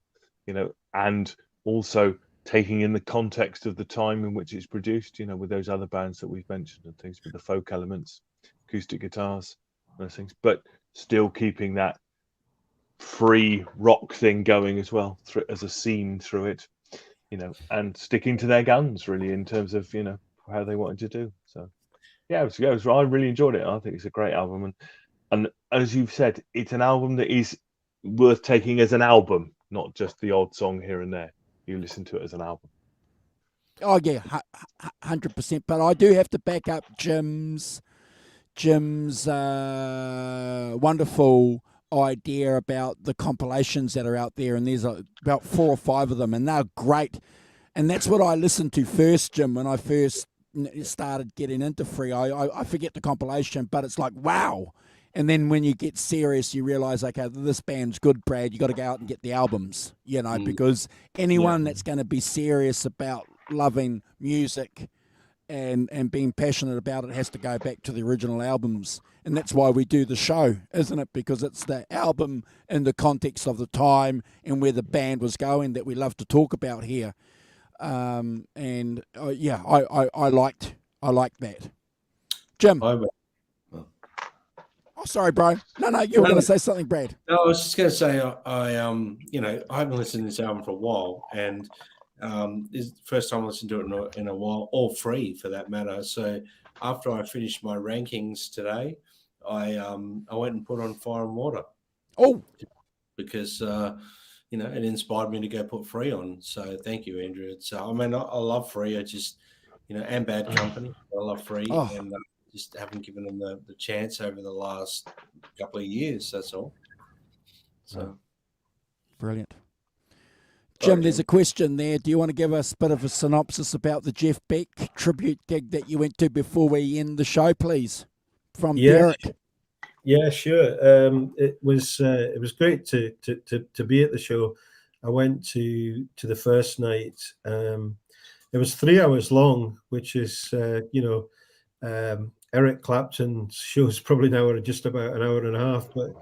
and also taking in the context of the time in which it's produced, you know, with those other bands that we've mentioned and things, with the folk elements, acoustic guitars, those things, but still keeping that free rock thing going as well as a scene through it, you know, and sticking to their guns really in terms of, you know, how they wanted to do. So yeah, I really enjoyed it. I think it's a great album, and as you've said, it's an album that is worth taking as an album, not just the odd song here and there. You listen to it as an album. Oh yeah, 100%. But I do have to back up Jim's wonderful idea about the compilations that are out there, and there's about 4 or 5 of them, and they're great. And that's what I listened to first, Jim, when I first started getting into free. I forget the compilation, but it's like, wow. And then when you get serious, you realize, okay, this band's good, Brad. You got to go out and get the albums, you know, because anyone that's going to be serious about loving music and being passionate about it has to go back to the original albums. And that's why we do the show, isn't it? Because it's the album in the context of the time and where the band was going that we love to talk about here. Yeah, I liked that. Jim. Oh, sorry, bro. No, you were going to say something, Brad. No, I was just going to say, you know, I haven't listened to this album for a while, and this is the first time I listened to it in a while, all free for that matter. So after I finished my rankings today, I went and put on Fire and Water. Oh, because you know, it inspired me to go put Free on. So thank you, Andrew. It's I mean, I love Free. I just, you know, and Bad Company. I love Free, and just haven't given them the chance over the last couple of years. That's all. So brilliant. Jim, there's a question there. Do you want to give us a bit of a synopsis about the Jeff Beck tribute gig that you went to before we end the show, please? From Derek. Yeah, sure. It was great to be at the show. I went to the first night. It was 3 hours long, which is Eric Clapton's show is probably now just about an hour and a half, but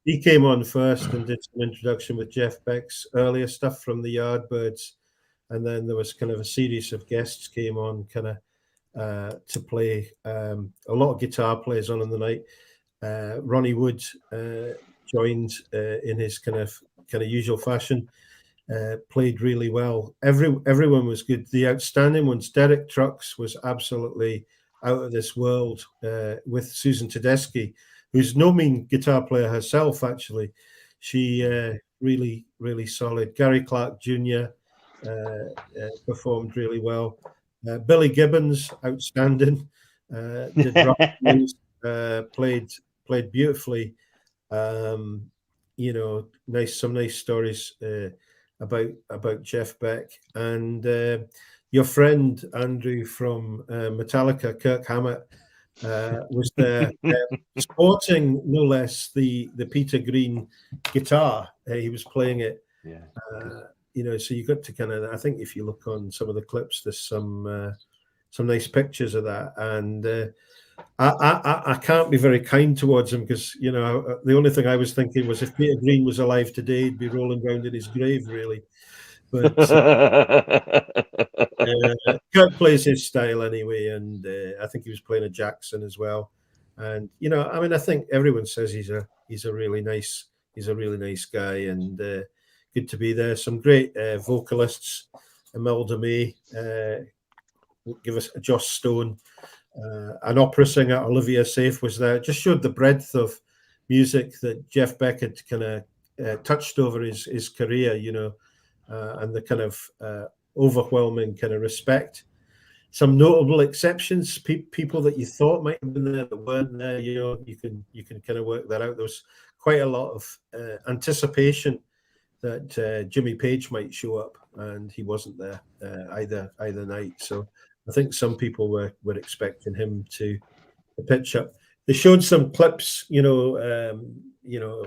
he came on first and did some introduction with Jeff Beck's earlier stuff from the Yardbirds, and then there was kind of a series of guests came on kind of to play. A lot of guitar players on in the night. Ronnie Wood joined in his kind of usual fashion. Played really well. Everyone was good. The outstanding ones, Derek Trucks was absolutely out of this world with Susan Tedeschi, who's no mean guitar player herself, actually. She really, really solid. Gary Clark Jr. Performed really well. Billy Gibbons, outstanding. Did rock blues, played beautifully. You know, some nice stories about Jeff Beck, and your friend Andrew from Metallica, Kirk Hammett, was there sporting no less the Peter Green guitar. He was playing it. Yeah. You know, so you got to kind of. I think if you look on some of the clips, there's some nice pictures of that, and I can't be very kind towards him because, you know, the only thing I was thinking was if Peter Green was alive today, he'd be rolling around in his grave, really. But Kurt plays his style anyway, and I think he was playing a Jackson as well. And you know, I mean, I think everyone says he's a really nice guy, and good to be there. Some great vocalists, Imelda May, give us Joss Stone. An opera singer, Olivia Safe, was there. It just showed the breadth of music that Jeff Beck had kind of touched over his career, you know, and the kind of overwhelming kind of respect. Some notable exceptions, people that you thought might have been there that weren't there. You know, you can kind of work that out. There was quite a lot of anticipation that Jimmy Page might show up, and he wasn't there either night. So I think some people were expecting him to pitch up. They showed some clips, you know,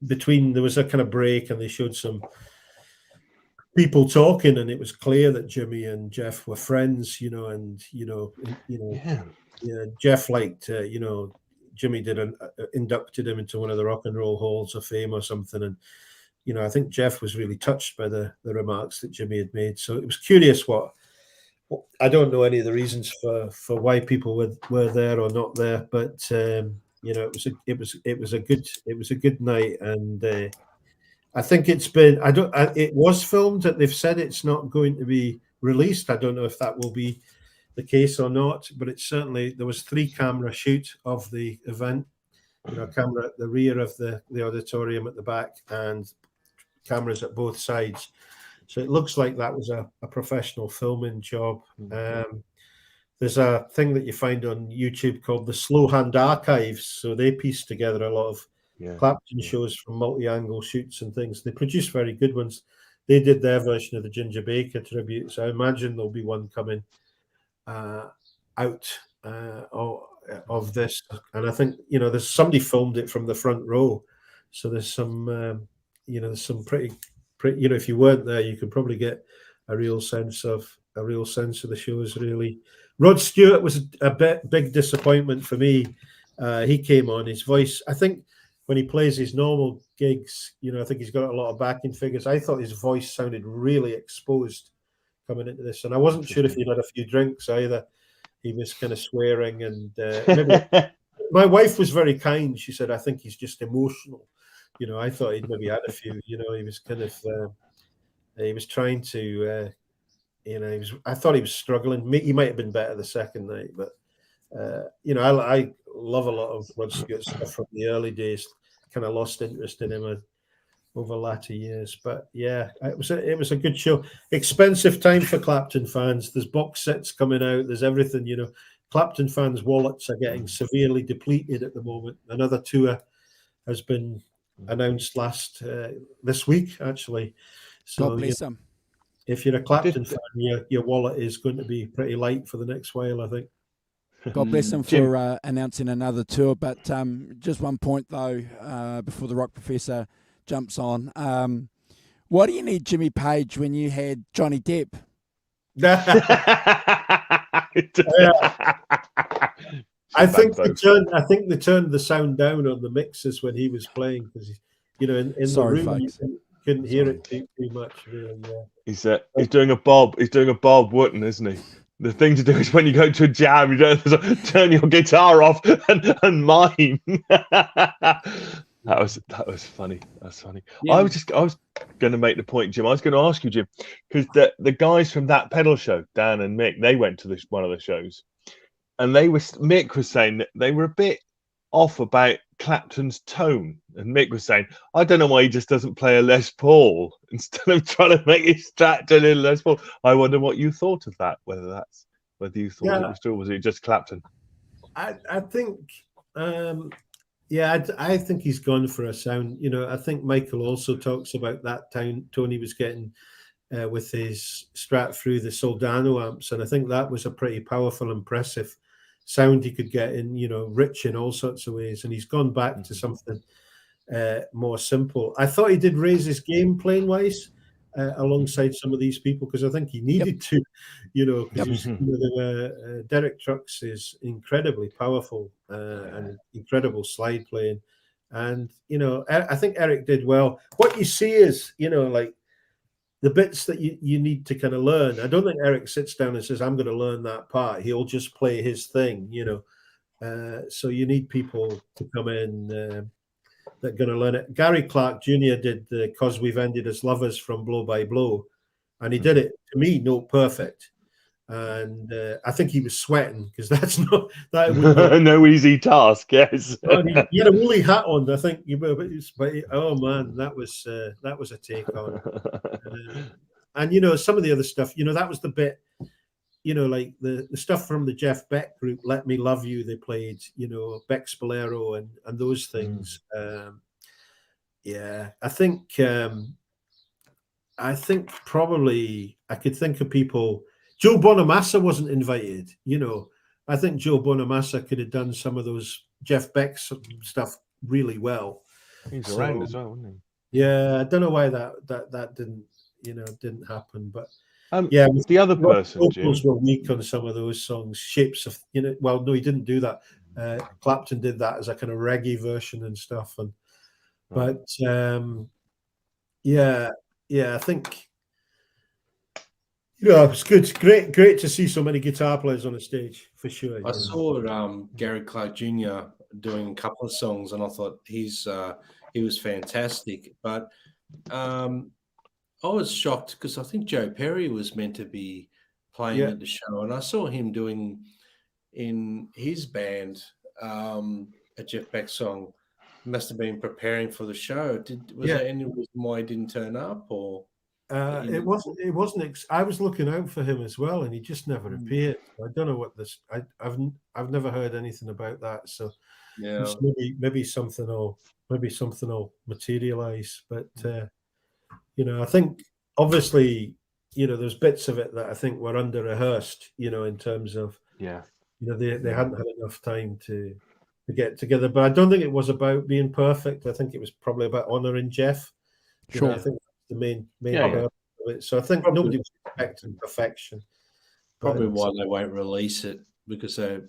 between, there was a kind of break, and they showed some people talking, and it was clear that Jimmy and Jeff were friends, you know, and Jeff liked, you know, Jimmy inducted him into one of the Rock and Roll Halls of Fame or something, and I think Jeff was really touched by the remarks that Jimmy had made. So it was curious what I don't know any of the reasons for why people were there or not there, but it was a good night, and I think it was filmed. That they've said it's not going to be released. I don't know if that will be the case or not, but it's certainly, there was 3-camera shoot of the event. Camera at the rear of the auditorium at the back, and cameras at both sides. So it looks like that was a professional filming job. There's a thing that you find on YouTube called the Slow Hand Archives. So they piece together a lot of Clapton shows from multi-angle shoots and things. They produce very good ones. They did their version of the Ginger Baker tribute. So I imagine there'll be one coming out of this. And I think, there's somebody filmed it from the front row. So there's some, there's some pretty, if you weren't there, you could probably get a real sense of the shows, really. Rod Stewart was a big disappointment for me. He came on, his voice, I think when he plays his normal gigs, I think he's got a lot of backing figures. I thought his voice sounded really exposed coming into this, and I wasn't sure if he'd had a few drinks either. He was kind of swearing, and maybe my wife was very kind. She said, I think he's just emotional. I thought he'd maybe had a few. He was kind of he was trying to I thought he was struggling. He might have been better the second night, but I love a lot of Rod Stewart stuff from the early days. Kind of lost interest in him over latter years, but yeah, it was a good show. Expensive time for Clapton fans. There's box sets coming out. There's everything. Clapton fans' wallets are getting severely depleted at the moment. Another tour has been announced this week, actually. So God bless them. If you're a Clapton fan, your wallet is going to be pretty light for the next while, I think. God bless them for announcing another tour. But just one point, though, before the Rock Professor jumps on. Why do you need Jimmy Page when you had Johnny Depp? I think they turned the sound down on the mixes when he was playing, because in the room folks. You couldn't hear it too much. Really, yeah. He's doing a Bob Wooten, isn't he? The thing to do is when you go to a jam, you don't turn your guitar off and mime. That was funny. That's funny. Yeah. I was going to make the point, Jim. I was going to ask you, Jim, because the guys from that pedal show, Dan and Mick, they went to one of the shows, and Mick was saying that they were a bit off about Clapton's tone, and Mick was saying, I don't know why he just doesn't play a Les Paul instead of trying to make it Stratton in Les Paul. I wonder what you thought of that. Whether you thought it was true, or was it just Clapton? I think. I think he's gone for a sound. I think Michael also talks about that tone he was getting with his Strat through the Soldano amps, and I think that was a pretty powerful, impressive sound he could get in, rich in all sorts of ways. And he's gone back to something more simple. I thought he did raise his game playing wise alongside some of these people, because I think he needed to, because Derek Trucks is incredibly powerful and incredible slide playing. And, I think Eric did well. What you see is, like the bits that you need to kind of learn. I don't think Eric sits down and says, I'm going to learn that part. He'll just play his thing, so you need people to come in that are going to learn it. Gary Clark Jr. did the "Cause We've Ended as Lovers" from Blow by Blow, and he did it, to me, note perfect. And I think he was sweating, because that's not no easy task. Yes, he had a woolly hat on. I think, but oh man, that was a take on. And some of the other stuff, that was the bit, like the stuff from the Jeff Beck group, "Let Me Love You," they played, Beck Spolero and those things. I think probably I could think of people. Joe Bonamassa wasn't invited. I think Joe Bonamassa could have done some of those Jeff Beck stuff really well. He's around as well, wasn't he? Yeah, I don't know why that didn't happen, but the other person, Jim, were weak on some of those songs. Shapes of, well, no, he didn't do that. Clapton did that as a kind of reggae version and stuff, but Yeah, I think it's good. Great to see so many guitar players on the stage for sure. I saw Gary Clark Jr. doing a couple of songs, and I thought he was fantastic. But I was shocked because I think Joe Perry was meant to be playing Yeah. at the show, and I saw him doing in his band a Jeff Beck song. Must have been preparing for the show. Was there any reason why he didn't turn up, or It wasn't. It wasn't. I was looking out for him as well, and he just never appeared. I don't know what this. I've never heard anything about that. So yeah, maybe something will materialize. But I think obviously there's bits of it that I think were under rehearsed. In terms of they hadn't had enough time to get together. But I don't think it was about being perfect. I think it was probably about honouring Jeff. Sure. I think that's the main Yeah, purpose of it. So I think nobody was expecting perfection. probably why they won't release it, because it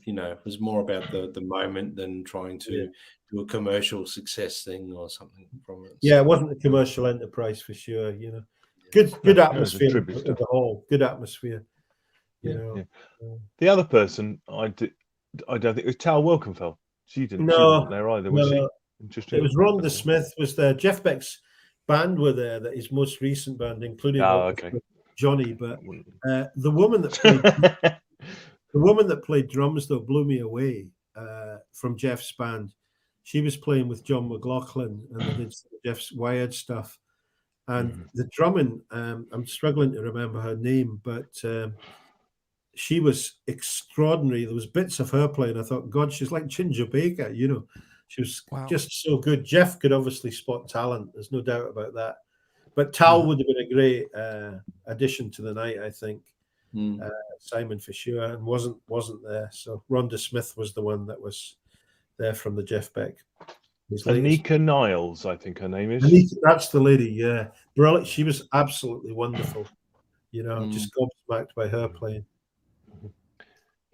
was more about the moment than trying to do a commercial success thing or something from it. Yeah, it wasn't a commercial enterprise for sure. Good atmosphere at the hall. Good atmosphere. The other person I don't think it was Tal Wilkenfeld. She wasn't there either, was she? Interesting. It was Rhonda Smith was there. Jeff Beck's band were there, that his most recent band, including Johnny. But the woman that played drums though blew me away from Jeff's band. She was playing with John McLaughlin, and they did Jeff's Wired stuff. And the drumming, I'm struggling to remember her name, but she was extraordinary. There was bits of her playing. I thought, God, she's like Ginger Baker, She was just so good. Jeff could obviously spot talent. There's no doubt about that. But Tal would have been a great addition to the night, I think. Simon for sure, and wasn't there. So Rhonda Smith was the one that was there from the Jeff Beck. Anika Niles, I think her name is. That's the lady, yeah. Brilliant. She was absolutely wonderful. Just gobsmacked by her playing.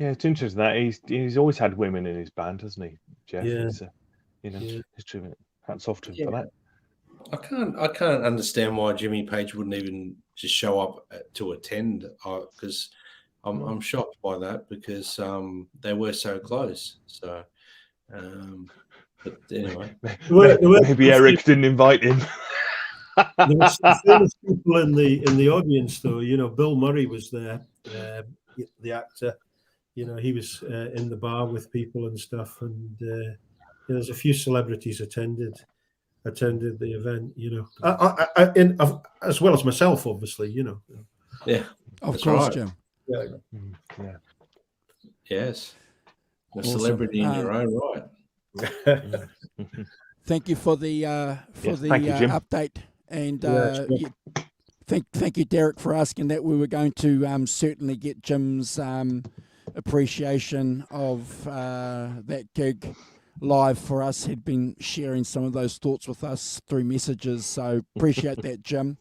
Yeah, it's interesting that he's always had women in his band, hasn't he, Jeff? Yeah. History of it. Hats off to him for that. I can't understand why Jimmy Page wouldn't even just show up to attend, because I'm shocked by that, because they were so close. So, but anyway, maybe Eric didn't invite him. There were some famous people in the audience, though. Bill Murray was there, the actor. He was in the bar with people and stuff, and there's a few celebrities attended the event. As well as myself, obviously. Yeah, of course, Jim. Yeah. Yes, a celebrity in your own right. Thank you for the update, and thank you, Derek, for asking that. We were going to certainly get Jim's appreciation of that gig live for us. He'd been sharing some of those thoughts with us through messages, so appreciate that, Jim.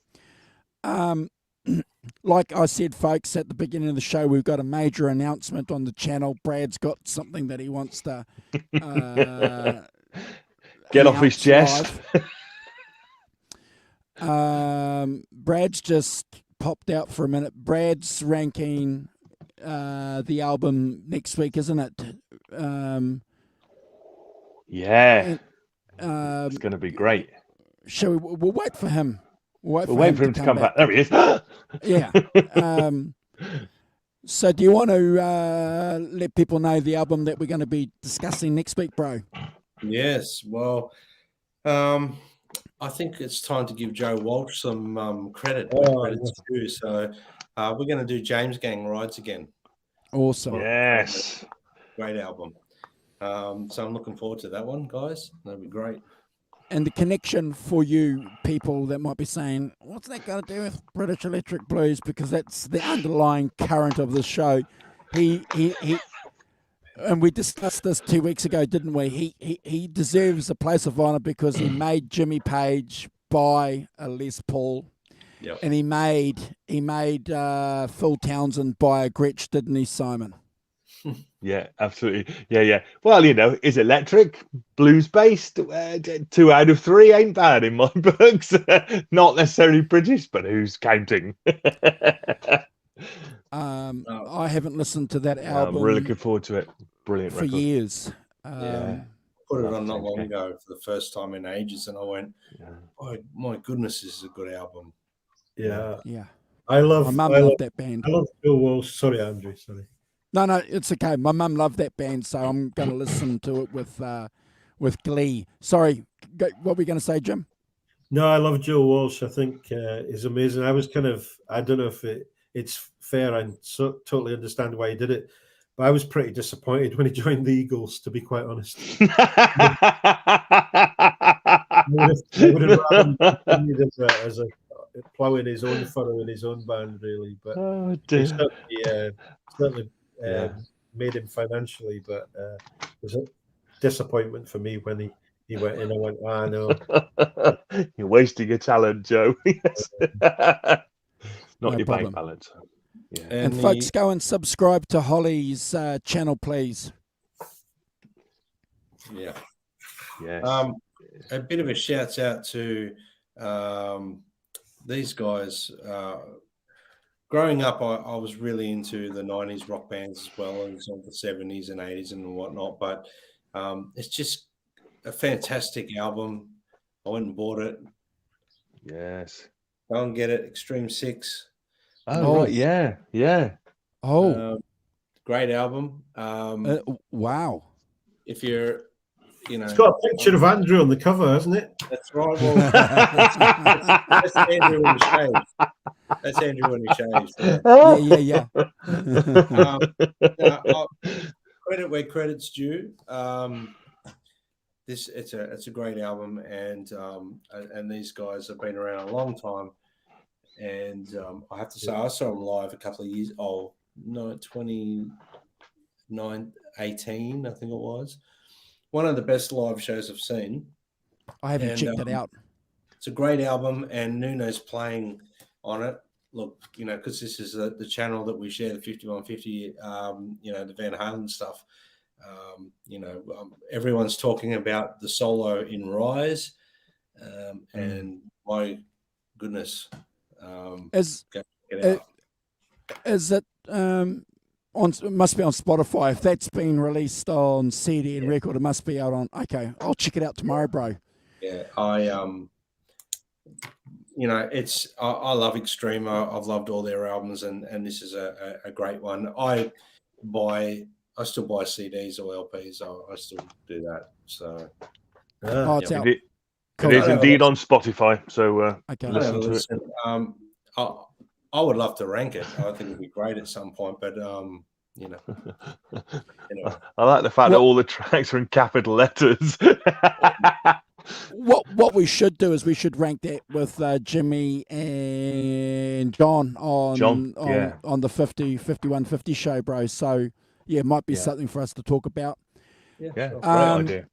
Like I said, folks, at the beginning of the show, we've got a major announcement on the channel. Brad's got something that he wants to get off his chest. Brad's just popped out for a minute. Brad's ranking the album next week, isn't it? It's going to be great. We'll wait for him. We'll wait for him to come back. There he is. Yeah. So do you want to let people know the album that we're going to be discussing next week, bro? Yes. Well, I think it's time to give Joe Walsh some credit. Credit's due. So we're going to do James Gang Rides Again. Awesome. Yes. Great album. So I'm looking forward to that one, guys. That'll be great. And the connection for you people that might be saying, what's that got to do with British Electric Blues? Because that's the underlying current of the show. He and we discussed this 2 weeks ago, didn't we? He deserves a place of honor because he made Jimmy Page buy a Les Paul. Yep. And he made Phil Townsend buy a Gretsch, didn't he, Simon? Yeah, absolutely. Yeah. Well, is electric, blues based. 2 out of 3 ain't bad in my books. Not necessarily British, but who's counting? I haven't listened to that I'm really album looking forward to it. Brilliant for record. years. Yeah. Put it Love on not James long Gay. ago for the first time in ages, and I went, "Oh my goodness, this is a good album." Yeah. Yeah. I love. My mum I loved that band. I love Joe Walsh. Sorry, Andrew. Sorry. No, it's okay. My mum loved that band, so I'm going to listen to it with glee. Sorry, what were we going to say, Jim? No, I love Joe Walsh. I think he's amazing. I was I don't know if it's fair. I totally understand why he did it, but I was pretty disappointed when he joined the Eagles, to be quite honest. I would have rather continued as a ploughing his own furrow in his own band, really. But he certainly made him financially. But it was a disappointment for me when he went in. I went, no. You're wasting your talent, Joe. Yes. Not No your problem. bank balance. Yeah. And folks, go and subscribe to Holly's channel, please. Yeah. Yes. A bit of a shout out to these guys. Growing up, I was really into the 90s rock bands as well as the 70s and 80s and whatnot. But it's just a fantastic album. I went and bought it. Yes. Go and get it. Extreme 6. Oh, right. Yeah. Oh. Great album. Wow. If you're, it's got a picture of Andrew on the cover, hasn't it? That's right. Well, that's Andrew when he shaves. That's Andrew when he shaves. Yeah. Credit where credit's due. It's a great album, and these guys have been around a long time. And I have to say, I saw them live a couple of years. 2018, I think it was. One of the best live shows I've seen. I haven't checked it out. It's a great album, and Nuno's playing on it. Look, because this is the channel that we share, the 5150, the Van Halen stuff. Everyone's talking about the solo in Rise, and my goodness, is it it must be on Spotify. If that's been released on CD and record, it must be out on. Okay, I'll check it out tomorrow, bro. Yeah, I love Extreme. I've loved all their albums, and this is a great one. I still buy CDs or LPs. I still do that. So, it's out. It is indeed on Spotify. So listen to it. I would love to rank it. I think it'd be great at some point, but anyway. I like the fact that all the tracks are in capital letters. What we should do is we should rank that with Jimmy and John on the 5150 show, bro. So yeah, it might be something for us to talk about. Yeah, great idea.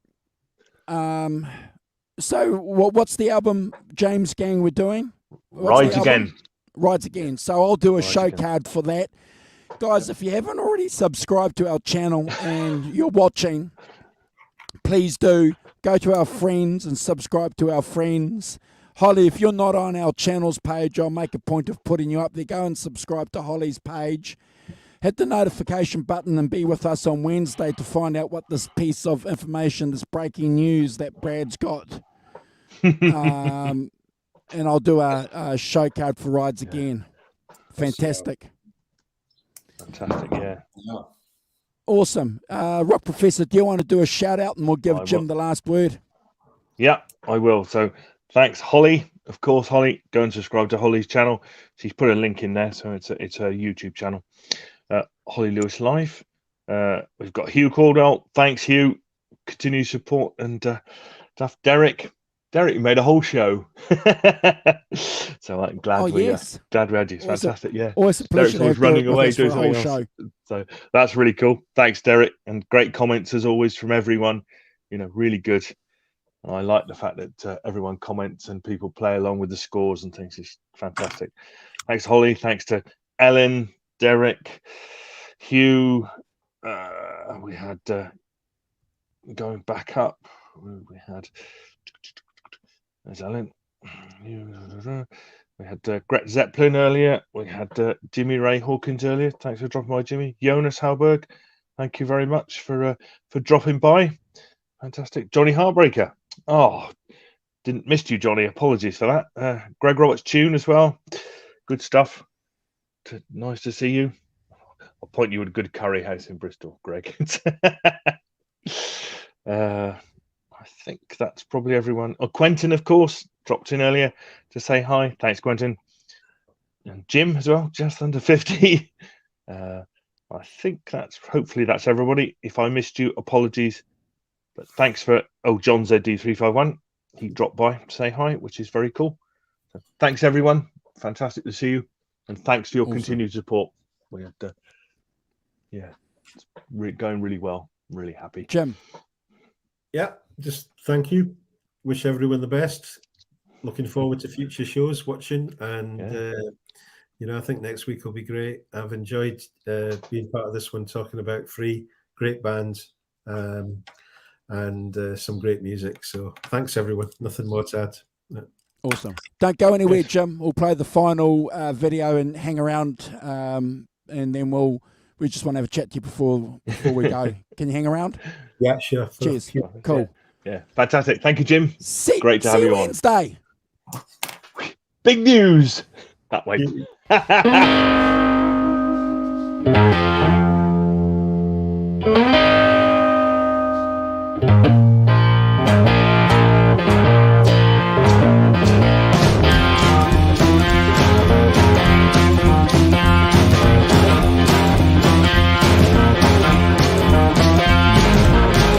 So what's the album, James Gang, we're doing? Rides Again. Rides Again. So I'll do a show card for that. Guys, if you haven't already subscribed to our channel and you're watching, please do go to our friends and subscribe to our friends. Holly, if you're not on our channels page, I'll make a point of putting you up there. Go and subscribe to Holly's page. Hit the notification button and be with us on Wednesday to find out what this piece of information, this breaking news that Brad's got. And I'll do a show card for Rides Again. Fantastic. Fantastic, yeah. Awesome. Rock Professor, do you want to do a shout out and we'll give Jim the last word? Yeah, I will. So thanks, Holly. Of course, Holly, go and subscribe to Holly's channel. She's put a link in there, so it's a YouTube channel. Holly Lewis Live. We've got Hugh Caldwell. Thanks, Hugh. Continue support and stuff. Derek, you made a whole show. So I'm glad we had you. It's fantastic. Yeah. Always a pleasure. Derek's always running away doing something else. So that's really cool. Thanks, Derek, and great comments as always from everyone. Really good. And I like the fact that everyone comments and people play along with the scores and things. It's fantastic. Thanks, Holly. Thanks to Ellen, Derek, Hugh, we had going back up. We had there's Alan. We had Gret Zeppelin earlier. We had Jimmy Ray Hawkins earlier. Thanks for dropping by, Jimmy. Jonas Halberg, thank you very much for dropping by. Fantastic. Johnny Heartbreaker. Oh, didn't miss you, Johnny. Apologies for that. Greg Roberts Tune as well. Good stuff. Nice to see you. I'll point you at a good curry house in Bristol, Greg. I think that's probably everyone. Oh, Quentin, of course, dropped in earlier to say hi. Thanks, Quentin. And Jim as well, just under 50. I think hopefully that's everybody. If I missed you, apologies. But thanks for, John ZD351. He dropped by to say hi, which is very cool. So thanks, everyone. Fantastic to see you. And thanks for your continued support. We had, it's going really well. Really happy. Jim. Yeah, just thank you. Wish everyone the best. Looking forward to future shows, watching, and I think next week will be great. I've enjoyed being part of this one, talking about Free, great bands, and some great music. So thanks, everyone. Nothing more to add. No. Awesome. Don't go anywhere, Jim. We'll play the final video and hang around, and then we just want to have a chat to you before we go. Can you hang around? Yeah, sure. Cheers. Cool. Yeah, fantastic. Thank you, Jim. Great to have see you on. Wednesday. Big news. That way.